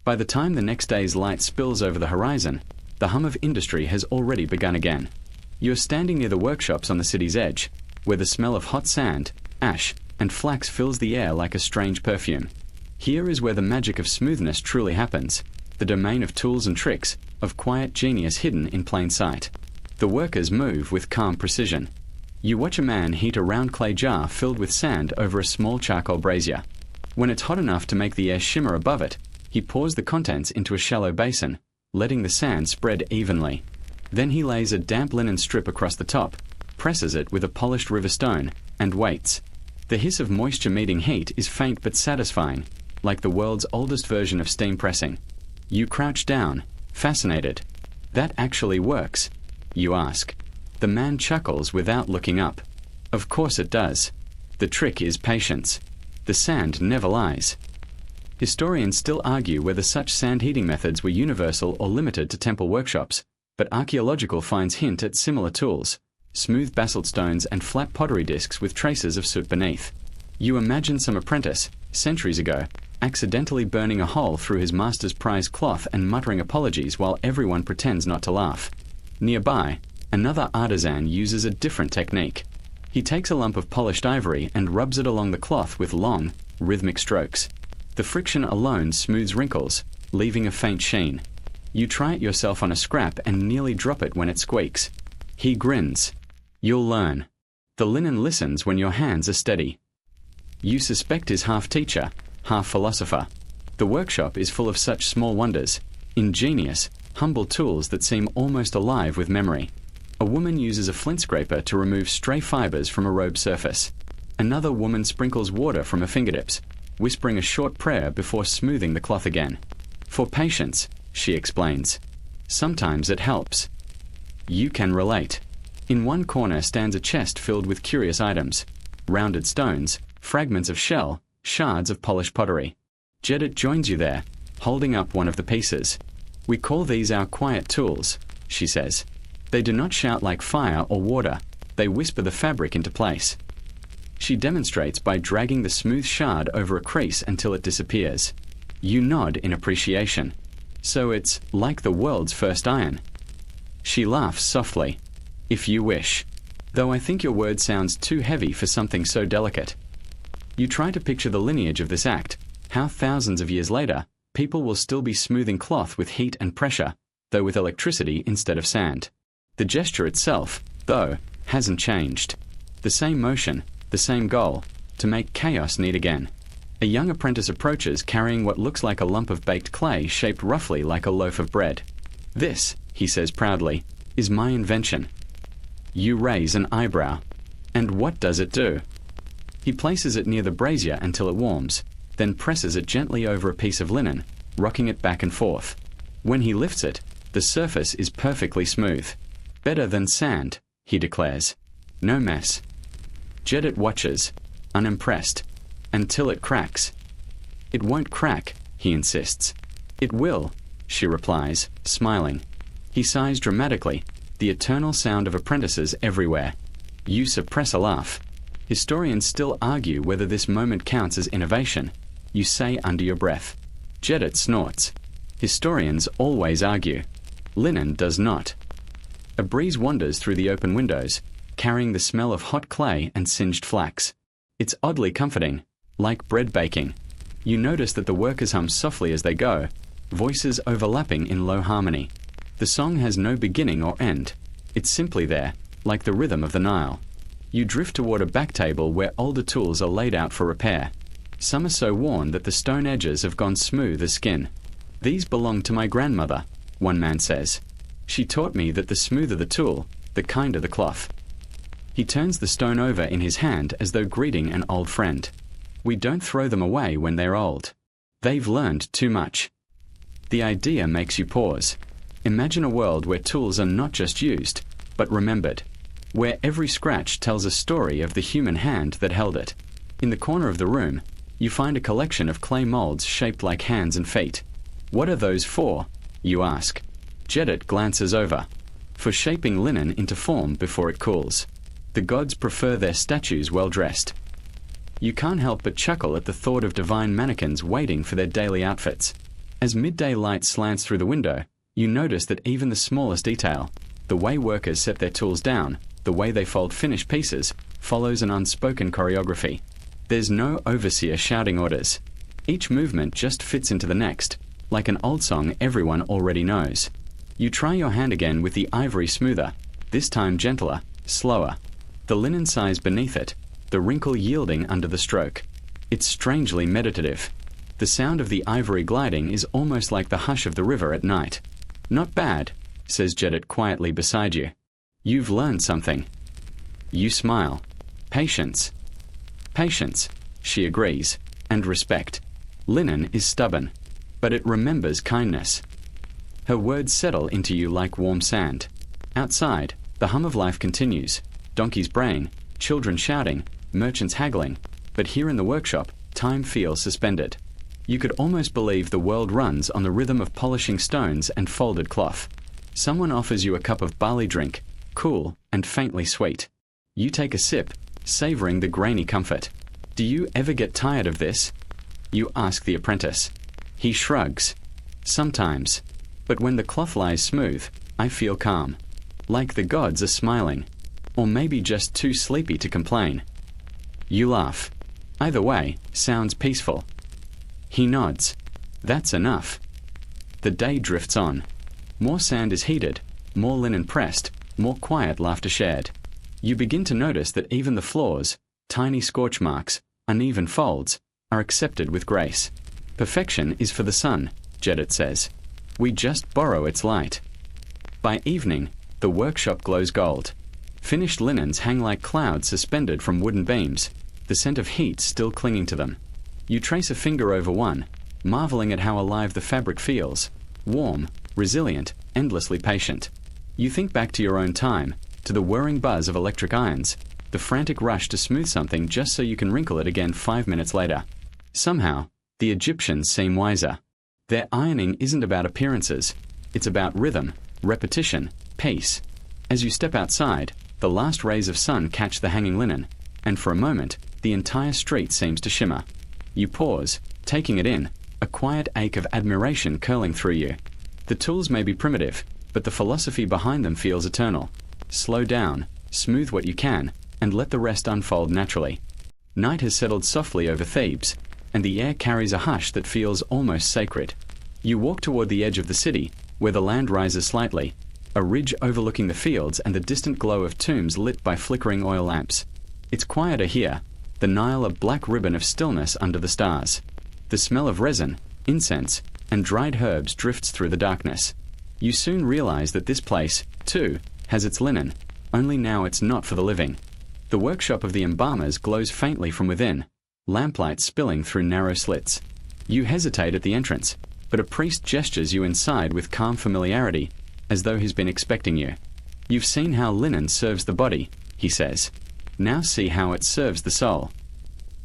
By the time the next day's light spills over the horizon, the hum of industry has already begun again. You're standing near the workshops on the city's edge, where the smell of hot sand, ash, and flax fills the air like a strange perfume. Here is where the magic of smoothness truly happens, the domain of tools and tricks, of quiet genius hidden in plain sight. The workers move with calm precision. You watch a man heat a round clay jar filled with sand over a small charcoal brazier. When it's hot enough to make the air shimmer above it, he pours the contents into a shallow basin, letting the sand spread evenly. Then he lays a damp linen strip across the top, presses it with a polished river stone, and waits. The hiss of moisture-meeting heat is faint but satisfying, like the world's oldest version of steam pressing. You crouch down, fascinated. "That actually works?" you ask. The man chuckles without looking up. "Of course it does. The trick is patience. The sand never lies." Historians still argue whether such sand heating methods were universal or limited to temple workshops, but archaeological finds hint at similar tools, smooth basalt stones and flat pottery discs with traces of soot beneath. You imagine some apprentice, centuries ago, accidentally burning a hole through his master's prized cloth and muttering apologies while everyone pretends not to laugh. Nearby, another artisan uses a different technique. He takes a lump of polished ivory and rubs it along the cloth with long, rhythmic strokes. The friction alone smooths wrinkles, leaving a faint sheen. You try it yourself on a scrap and nearly drop it when it squeaks. He grins. You'll learn. The linen listens when your hands are steady. You suspect is half teacher, half philosopher. The workshop is full of such small wonders, ingenious, humble tools that seem almost alive with memory. A woman uses a flint scraper to remove stray fibers from a robe surface. Another woman sprinkles water from her fingertips, whispering a short prayer before smoothing the cloth again. For patience, she explains. Sometimes it helps. You can relate. In one corner stands a chest filled with curious items, rounded stones, fragments of shell, shards of polished pottery. Jedit joins you there, holding up one of the pieces. We call these our quiet tools, she says. They do not shout like fire or water. They whisper the fabric into place. She demonstrates by dragging the smooth shard over a crease until it disappears. You nod in appreciation. So it's like the world's first iron. She laughs softly. If you wish. Though I think your word sounds too heavy for something so delicate. You try to picture the lineage of this act, how thousands of years later, people will still be smoothing cloth with heat and pressure, though with electricity instead of sand. The gesture itself, though, hasn't changed. The same motion, the same goal, to make chaos neat again. A young apprentice approaches carrying what looks like a lump of baked clay shaped roughly like a loaf of bread. This, he says proudly, is my invention. You raise an eyebrow. And what does it do? He places it near the brazier until it warms, then presses it gently over a piece of linen, rocking it back and forth. When he lifts it, the surface is perfectly smooth. Better than sand, he declares. No mess. Jedit watches, unimpressed, until it cracks. It won't crack, he insists. It will, she replies, smiling. He sighs dramatically, the eternal sound of apprentices everywhere. You suppress a laugh. Historians still argue whether this moment counts as innovation. You say under your breath. Jedit snorts. Historians always argue. Linen does not. A breeze wanders through the open windows, carrying the smell of hot clay and singed flax. It's oddly comforting, like bread baking. You notice that the workers hum softly as they go, voices overlapping in low harmony. The song has no beginning or end. It's simply there, like the rhythm of the Nile. You drift toward a back table where older tools are laid out for repair. Some are so worn that the stone edges have gone smooth as skin. These belong to my grandmother, one man says. She taught me that the smoother the tool, the kinder the cloth. He turns the stone over in his hand as though greeting an old friend. We don't throw them away when they're old. They've learned too much. The idea makes you pause. Imagine a world where tools are not just used, but remembered. Where every scratch tells a story of the human hand that held it. In the corner of the room, you find a collection of clay molds shaped like hands and feet. What are those for? You ask. Jedit glances over. For shaping linen into form before it cools. The gods prefer their statues well dressed. You can't help but chuckle at the thought of divine mannequins waiting for their daily outfits. As midday light slants through the window, you notice that even the smallest detail, the way workers set their tools down, the way they fold finished pieces, follows an unspoken choreography. There's no overseer shouting orders. Each movement just fits into the next, like an old song everyone already knows. You try your hand again with the ivory smoother, this time gentler, slower. The linen sighs beneath it, the wrinkle yielding under the stroke. It's strangely meditative. The sound of the ivory gliding is almost like the hush of the river at night. Not bad, says Jedit quietly beside you. You've learned something. You smile. Patience. Patience, she agrees, and respect. Linen is stubborn, but it remembers kindness. Her words settle into you like warm sand. Outside, the hum of life continues. Donkeys braying, children shouting, merchants haggling, but here in the workshop, time feels suspended. You could almost believe the world runs on the rhythm of polishing stones and folded cloth. Someone offers you a cup of barley drink, cool and faintly sweet. You take a sip, savoring the grainy comfort. Do you ever get tired of this? You ask the apprentice. He shrugs. Sometimes. But when the cloth lies smooth, I feel calm. Like the gods are smiling. Or maybe just too sleepy to complain. You laugh. Either way, sounds peaceful. He nods. That's enough. The day drifts on. More sand is heated, more linen pressed, more quiet laughter shared. You begin to notice that even the flaws, tiny scorch marks, uneven folds, are accepted with grace. Perfection is for the sun, Jedit says. We just borrow its light. By evening, the workshop glows gold. Finished linens hang like clouds suspended from wooden beams, the scent of heat still clinging to them. You trace a finger over one, marveling at how alive the fabric feels, warm, resilient, endlessly patient. You think back to your own time, to the whirring buzz of electric irons, the frantic rush to smooth something just so you can wrinkle it again 5 minutes later. Somehow, the Egyptians seem wiser. Their ironing isn't about appearances, it's about rhythm, repetition, pace. As you step outside, the last rays of sun catch the hanging linen, and for a moment, the entire street seems to shimmer. You pause, taking it in, a quiet ache of admiration curling through you. The tools may be primitive, but the philosophy behind them feels eternal. Slow down, smooth what you can, and let the rest unfold naturally. Night has settled softly over Thebes, and the air carries a hush that feels almost sacred. You walk toward the edge of the city, where the land rises slightly, a ridge overlooking the fields and the distant glow of tombs lit by flickering oil lamps. It's quieter here, the Nile a black ribbon of stillness under the stars. The smell of resin, incense, and dried herbs drifts through the darkness. You soon realize that this place, too, has its linen, only now it's not for the living. The workshop of the embalmers glows faintly from within, lamplight spilling through narrow slits. You hesitate at the entrance, but a priest gestures you inside with calm familiarity, as though he's been expecting you. You've seen how linen serves the body, he says. Now see how it serves the soul.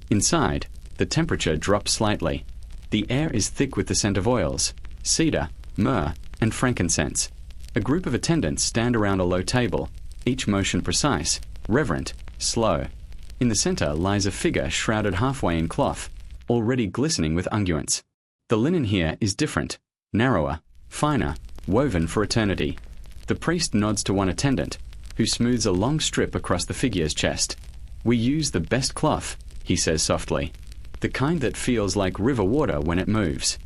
Inside, the temperature drops slightly. The air is thick with the scent of oils, cedar, myrrh, and frankincense. A group of attendants stand around a low table, each motion precise, reverent, slow. In the center lies a figure shrouded halfway in cloth, already glistening with unguents. The linen here is different, narrower, finer, woven for eternity. The priest nods to one attendant, who smooths a long strip across the figure's chest. We use the best cloth, he says softly, the kind that feels like river water when it moves.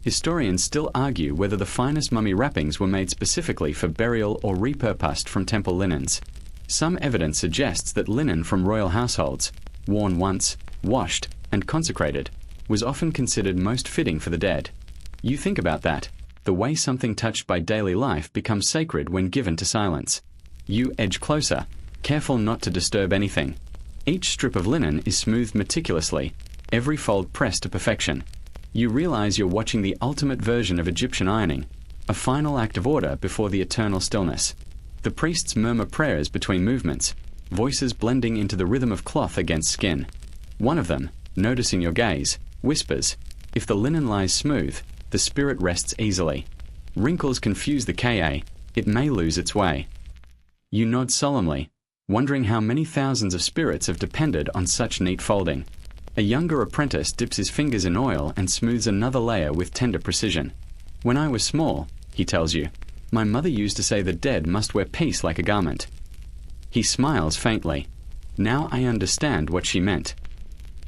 Historians still argue whether the finest mummy wrappings were made specifically for burial or repurposed from temple linens. Some evidence suggests that linen from royal households, worn once, washed, and consecrated, was often considered most fitting for the dead. You think about that, the way something touched by daily life becomes sacred when given to silence. You edge closer, careful not to disturb anything. Each strip of linen is smoothed meticulously, every fold pressed to perfection. You realize you're watching the ultimate version of Egyptian ironing, a final act of order before the eternal stillness. The priests murmur prayers between movements, voices blending into the rhythm of cloth against skin. One of them, noticing your gaze, whispers, "If the linen lies smooth, the spirit rests easily. Wrinkles confuse the Ka, it may lose its way." You nod solemnly, wondering how many thousands of spirits have depended on such neat folding. A younger apprentice dips his fingers in oil and smooths another layer with tender precision. "When I was small," he tells you, "my mother used to say the dead must wear peace like a garment." He smiles faintly. Now I understand what she meant.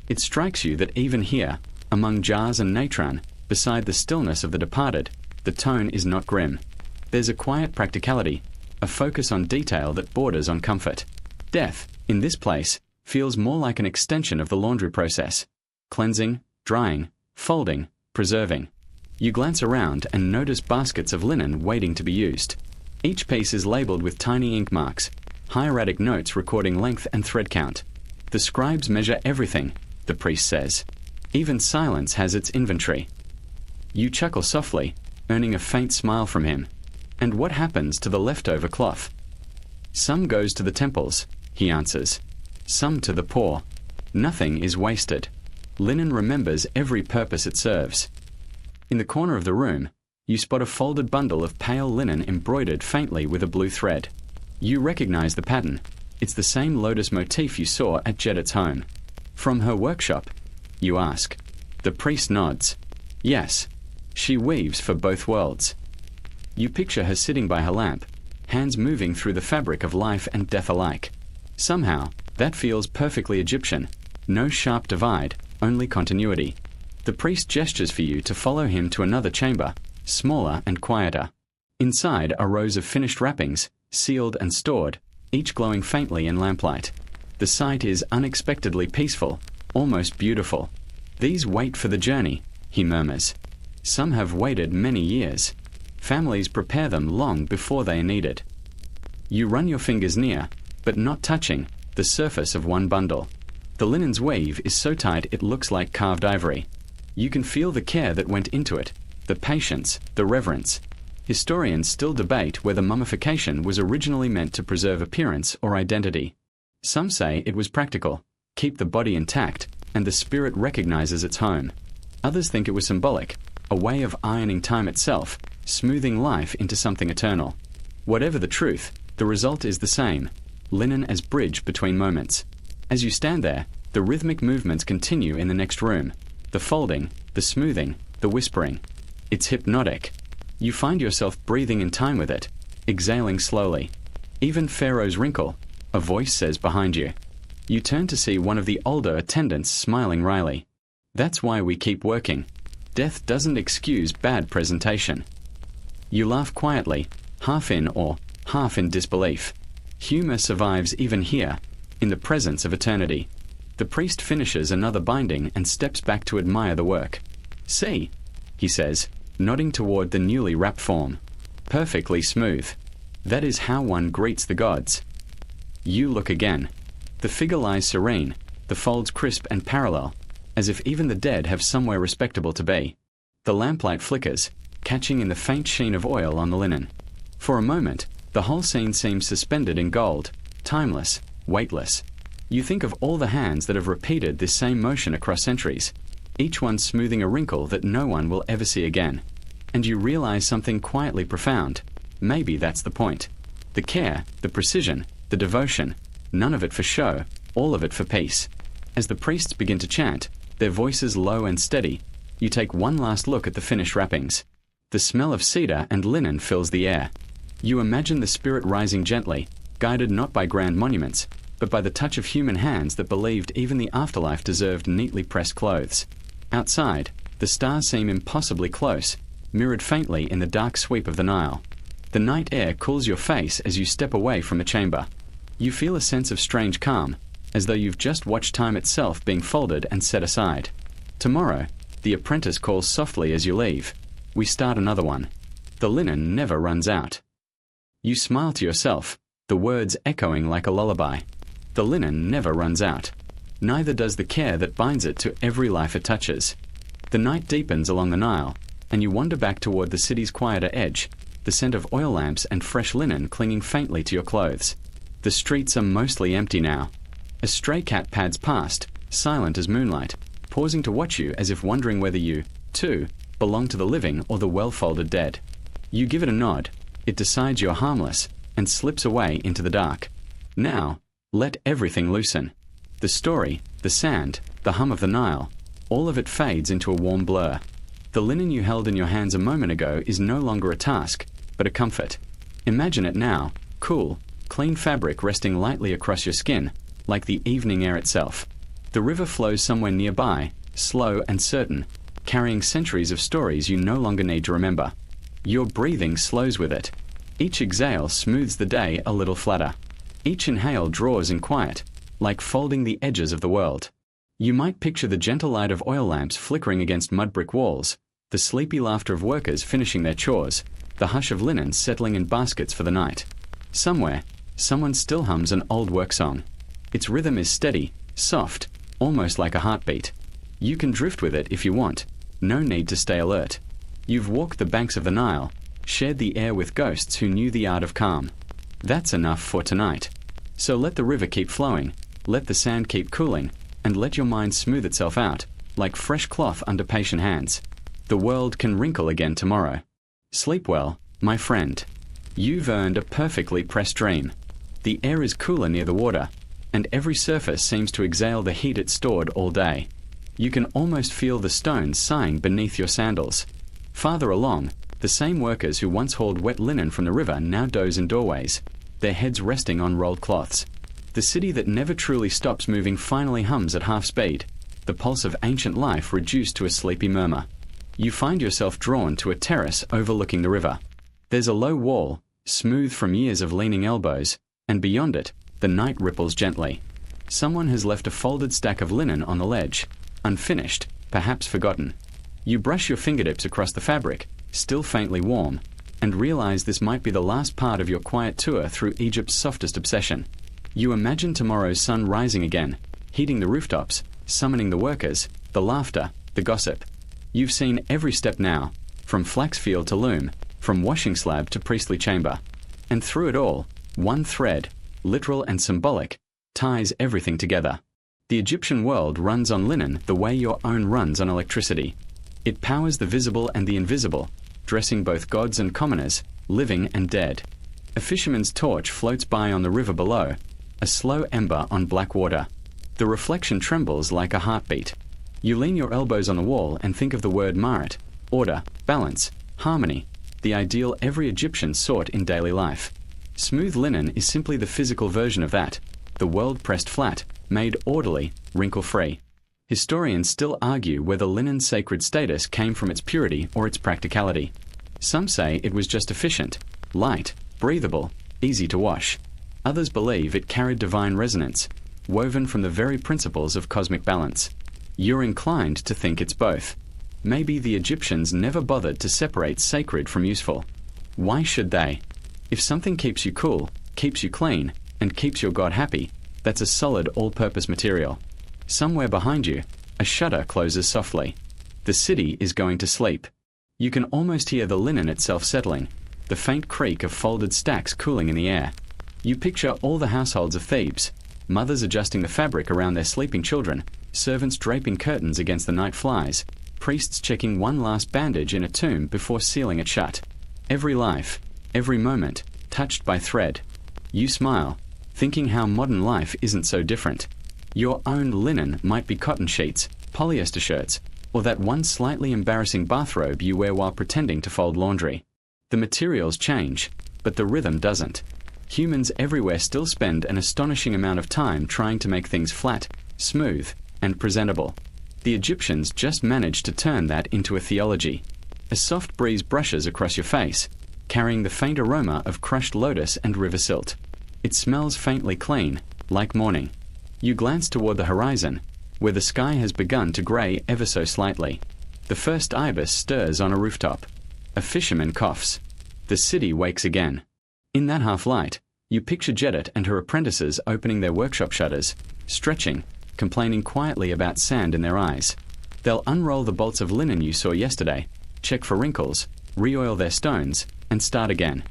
It strikes you that even here, among jars and natron, beside the stillness of the departed, the tone is not grim. There's a quiet practicality, a focus on detail that borders on comfort. Death, in this place, feels more like an extension of the laundry process. Cleansing, drying, folding, preserving. You glance around and notice baskets of linen waiting to be used. Each piece is labeled with tiny ink marks, hieratic notes recording length and thread count. The scribes measure everything, the priest says. Even silence has its inventory. You chuckle softly, earning a faint smile from him. And what happens to the leftover cloth? "Some goes to the temples," he answers. "Some to the poor. Nothing is wasted. Linen remembers every purpose it serves." In the corner of the room, you spot a folded bundle of pale linen embroidered faintly with a blue thread. You recognize the pattern. It's the same lotus motif you saw at Jedit's home. "From her workshop?" you ask. The priest nods. "Yes. She weaves for both worlds." You picture her sitting by her lamp, hands moving through the fabric of life and death alike. Somehow, that feels perfectly Egyptian. No sharp divide, only continuity. The priest gestures for you to follow him to another chamber, smaller and quieter. Inside are rows of finished wrappings, sealed and stored, each glowing faintly in lamplight. The sight is unexpectedly peaceful, almost beautiful. "These wait for the journey," he murmurs. "Some have waited many years. Families prepare them long before they are needed." You run your fingers near, but not touching, the surface of one bundle. The linen's weave is so tight it looks like carved ivory. You can feel the care that went into it, the patience, the reverence. Historians still debate whether mummification was originally meant to preserve appearance or identity. Some say it was practical, keep the body intact, and the spirit recognizes its home. Others think it was symbolic, a way of ironing time itself, smoothing life into something eternal. Whatever the truth, the result is the same: linen as bridge between moments. As you stand there, the rhythmic movements continue in the next room. The folding, the smoothing, the whispering. It's hypnotic. You find yourself breathing in time with it, exhaling slowly. Even Pharaoh's wrinkle, a voice says behind you. You turn to see one of the older attendants smiling wryly. That's why we keep working. Death doesn't excuse bad presentation. You laugh quietly, half in awe, half in disbelief. Humor survives even here, in the presence of eternity. The priest finishes another binding and steps back to admire the work. "See," he says, nodding toward the newly wrapped form. "Perfectly smooth. That is how one greets the gods." You look again. The figure lies serene, the folds crisp and parallel, as if even the dead have somewhere respectable to be. The lamplight flickers, catching in the faint sheen of oil on the linen. For a moment, the whole scene seems suspended in gold, timeless, weightless. You think of all the hands that have repeated this same motion across centuries, each one smoothing a wrinkle that no one will ever see again. And you realize something quietly profound. Maybe that's the point. The care, the precision, the devotion, none of it for show, all of it for peace. As the priests begin to chant, their voices low and steady, you take one last look at the finished wrappings. The smell of cedar and linen fills the air. You imagine the spirit rising gently, guided not by grand monuments, but by the touch of human hands that believed even the afterlife deserved neatly pressed clothes. Outside, the stars seem impossibly close, mirrored faintly in the dark sweep of the Nile. The night air cools your face as you step away from the chamber. You feel a sense of strange calm, as though you've just watched time itself being folded and set aside. Tomorrow, the apprentice calls softly as you leave. We start another one. The linen never runs out. You smile to yourself, the words echoing like a lullaby. The linen never runs out. Neither does the care that binds it to every life it touches. The night deepens along the Nile, and you wander back toward the city's quieter edge, the scent of oil lamps and fresh linen clinging faintly to your clothes. The streets are mostly empty now. A stray cat pads past, silent as moonlight, pausing to watch you as if wondering whether you, too, belong to the living or the well-folded dead. You give it a nod. It decides you're harmless, and slips away into the dark. Now, let everything loosen. The story, the sand, the hum of the Nile, all of it fades into a warm blur. The linen you held in your hands a moment ago is no longer a task, but a comfort. Imagine it now, cool, clean fabric resting lightly across your skin, like the evening air itself. The river flows somewhere nearby, slow and certain, carrying centuries of stories you no longer need to remember. Your breathing slows with it. Each exhale smooths the day a little flatter. Each inhale draws in quiet, like folding the edges of the world. You might picture the gentle light of oil lamps flickering against mud brick walls, the sleepy laughter of workers finishing their chores, the hush of linen settling in baskets for the night. Somewhere, someone still hums an old work song. Its rhythm is steady, soft, almost like a heartbeat. You can drift with it if you want. No need to stay alert. You've walked the banks of the Nile, shared the air with ghosts who knew the art of calm. That's enough for tonight. So let the river keep flowing, let the sand keep cooling, and let your mind smooth itself out, like fresh cloth under patient hands. The world can wrinkle again tomorrow. Sleep well, my friend. You've earned a perfectly pressed dream. The air is cooler near the water, and every surface seems to exhale the heat it stored all day. You can almost feel the stones sighing beneath your sandals. Farther along, the same workers who once hauled wet linen from the river now doze in doorways, their heads resting on rolled cloths. The city that never truly stops moving finally hums at half speed, the pulse of ancient life reduced to a sleepy murmur. You find yourself drawn to a terrace overlooking the river. There's a low wall, smooth from years of leaning elbows, and beyond it, the night ripples gently. Someone has left a folded stack of linen on the ledge, unfinished, perhaps forgotten. You brush your fingertips across the fabric, still faintly warm, and realize this might be the last part of your quiet tour through Egypt's softest obsession. You imagine tomorrow's sun rising again, heating the rooftops, summoning the workers, the laughter, the gossip. You've seen every step now, from flax field to loom, from washing slab to priestly chamber. And through it all, one thread, literal and symbolic, ties everything together. The Egyptian world runs on linen the way your own runs on electricity. It powers the visible and the invisible, dressing both gods and commoners, living and dead. A fisherman's torch floats by on the river below, a slow ember on black water. The reflection trembles like a heartbeat. You lean your elbows on the wall and think of the word marat, order, balance, harmony, the ideal every Egyptian sought in daily life. Smooth linen is simply the physical version of that, the world pressed flat, made orderly, wrinkle-free. Historians still argue whether linen's sacred status came from its purity or its practicality. Some say it was just efficient, light, breathable, easy to wash. Others believe it carried divine resonance, woven from the very principles of cosmic balance. You're inclined to think it's both. Maybe the Egyptians never bothered to separate sacred from useful. Why should they? If something keeps you cool, keeps you clean, and keeps your God happy, that's a solid all-purpose material. Somewhere behind you, a shutter closes softly. The city is going to sleep. You can almost hear the linen itself settling, the faint creak of folded stacks cooling in the air. You picture all the households of Thebes, mothers adjusting the fabric around their sleeping children, servants draping curtains against the night flies, priests checking one last bandage in a tomb before sealing it shut. Every life, every moment, touched by thread. You smile, thinking how modern life isn't so different. Your own linen might be cotton sheets, polyester shirts, or that one slightly embarrassing bathrobe you wear while pretending to fold laundry. The materials change, but the rhythm doesn't. Humans everywhere still spend an astonishing amount of time trying to make things flat, smooth, and presentable. The Egyptians just managed to turn that into a theology. A soft breeze brushes across your face, carrying the faint aroma of crushed lotus and river silt. It smells faintly clean, like morning. You glance toward the horizon, where the sky has begun to grey ever so slightly. The first ibis stirs on a rooftop. A fisherman coughs. The city wakes again. In that half-light, you picture Jedit and her apprentices opening their workshop shutters, stretching, complaining quietly about sand in their eyes. They'll unroll the bolts of linen you saw yesterday, check for wrinkles, re-oil their stones, and start again.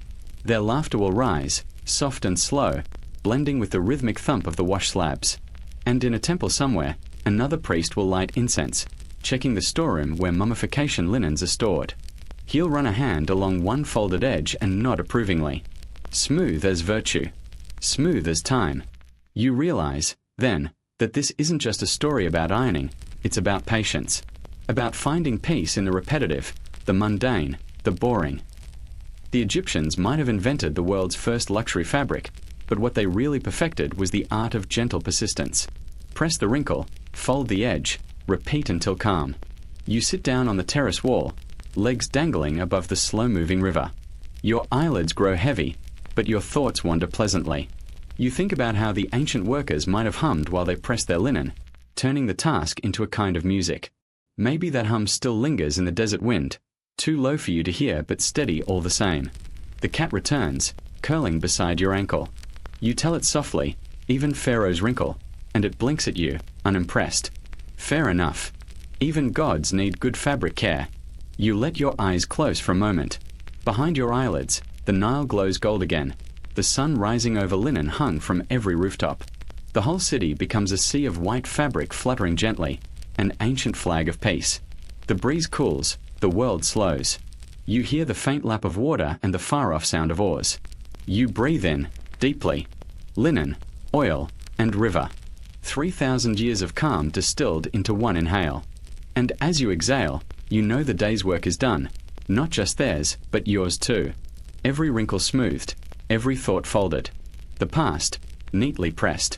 Their laughter will rise, soft and slow, blending with the rhythmic thump of the wash slabs. And in a temple somewhere, another priest will light incense, checking the storeroom where mummification linens are stored. He'll run a hand along one folded edge and nod approvingly. Smooth as virtue. Smooth as time. You realize, then, that this isn't just a story about ironing, it's about patience. About finding peace in the repetitive, the mundane, the boring. The Egyptians might have invented the world's first luxury fabric, but what they really perfected was the art of gentle persistence. Press the wrinkle, fold the edge, repeat until calm. You sit down on the terrace wall, legs dangling above the slow-moving river. Your eyelids grow heavy, but your thoughts wander pleasantly. You think about how the ancient workers might have hummed while they pressed their linen, turning the task into a kind of music. Maybe that hum still lingers in the desert wind, too low for you to hear but steady all the same. The cat returns, curling beside your ankle. You tell it softly, even Pharaoh's wrinkle, and it blinks at you, unimpressed. Fair enough. Even gods need good fabric care. You let your eyes close for a moment. Behind your eyelids, the Nile glows gold again, the sun rising over linen hung from every rooftop. The whole city becomes a sea of white fabric fluttering gently, an ancient flag of peace. The breeze cools, the world slows. You hear the faint lap of water and the far-off sound of oars. You breathe in, deeply. Linen, oil, and river. 3,000 years of calm distilled into one inhale. And as you exhale, you know the day's work is done. Not just theirs, but yours too. Every wrinkle smoothed, every thought folded. The past, neatly pressed.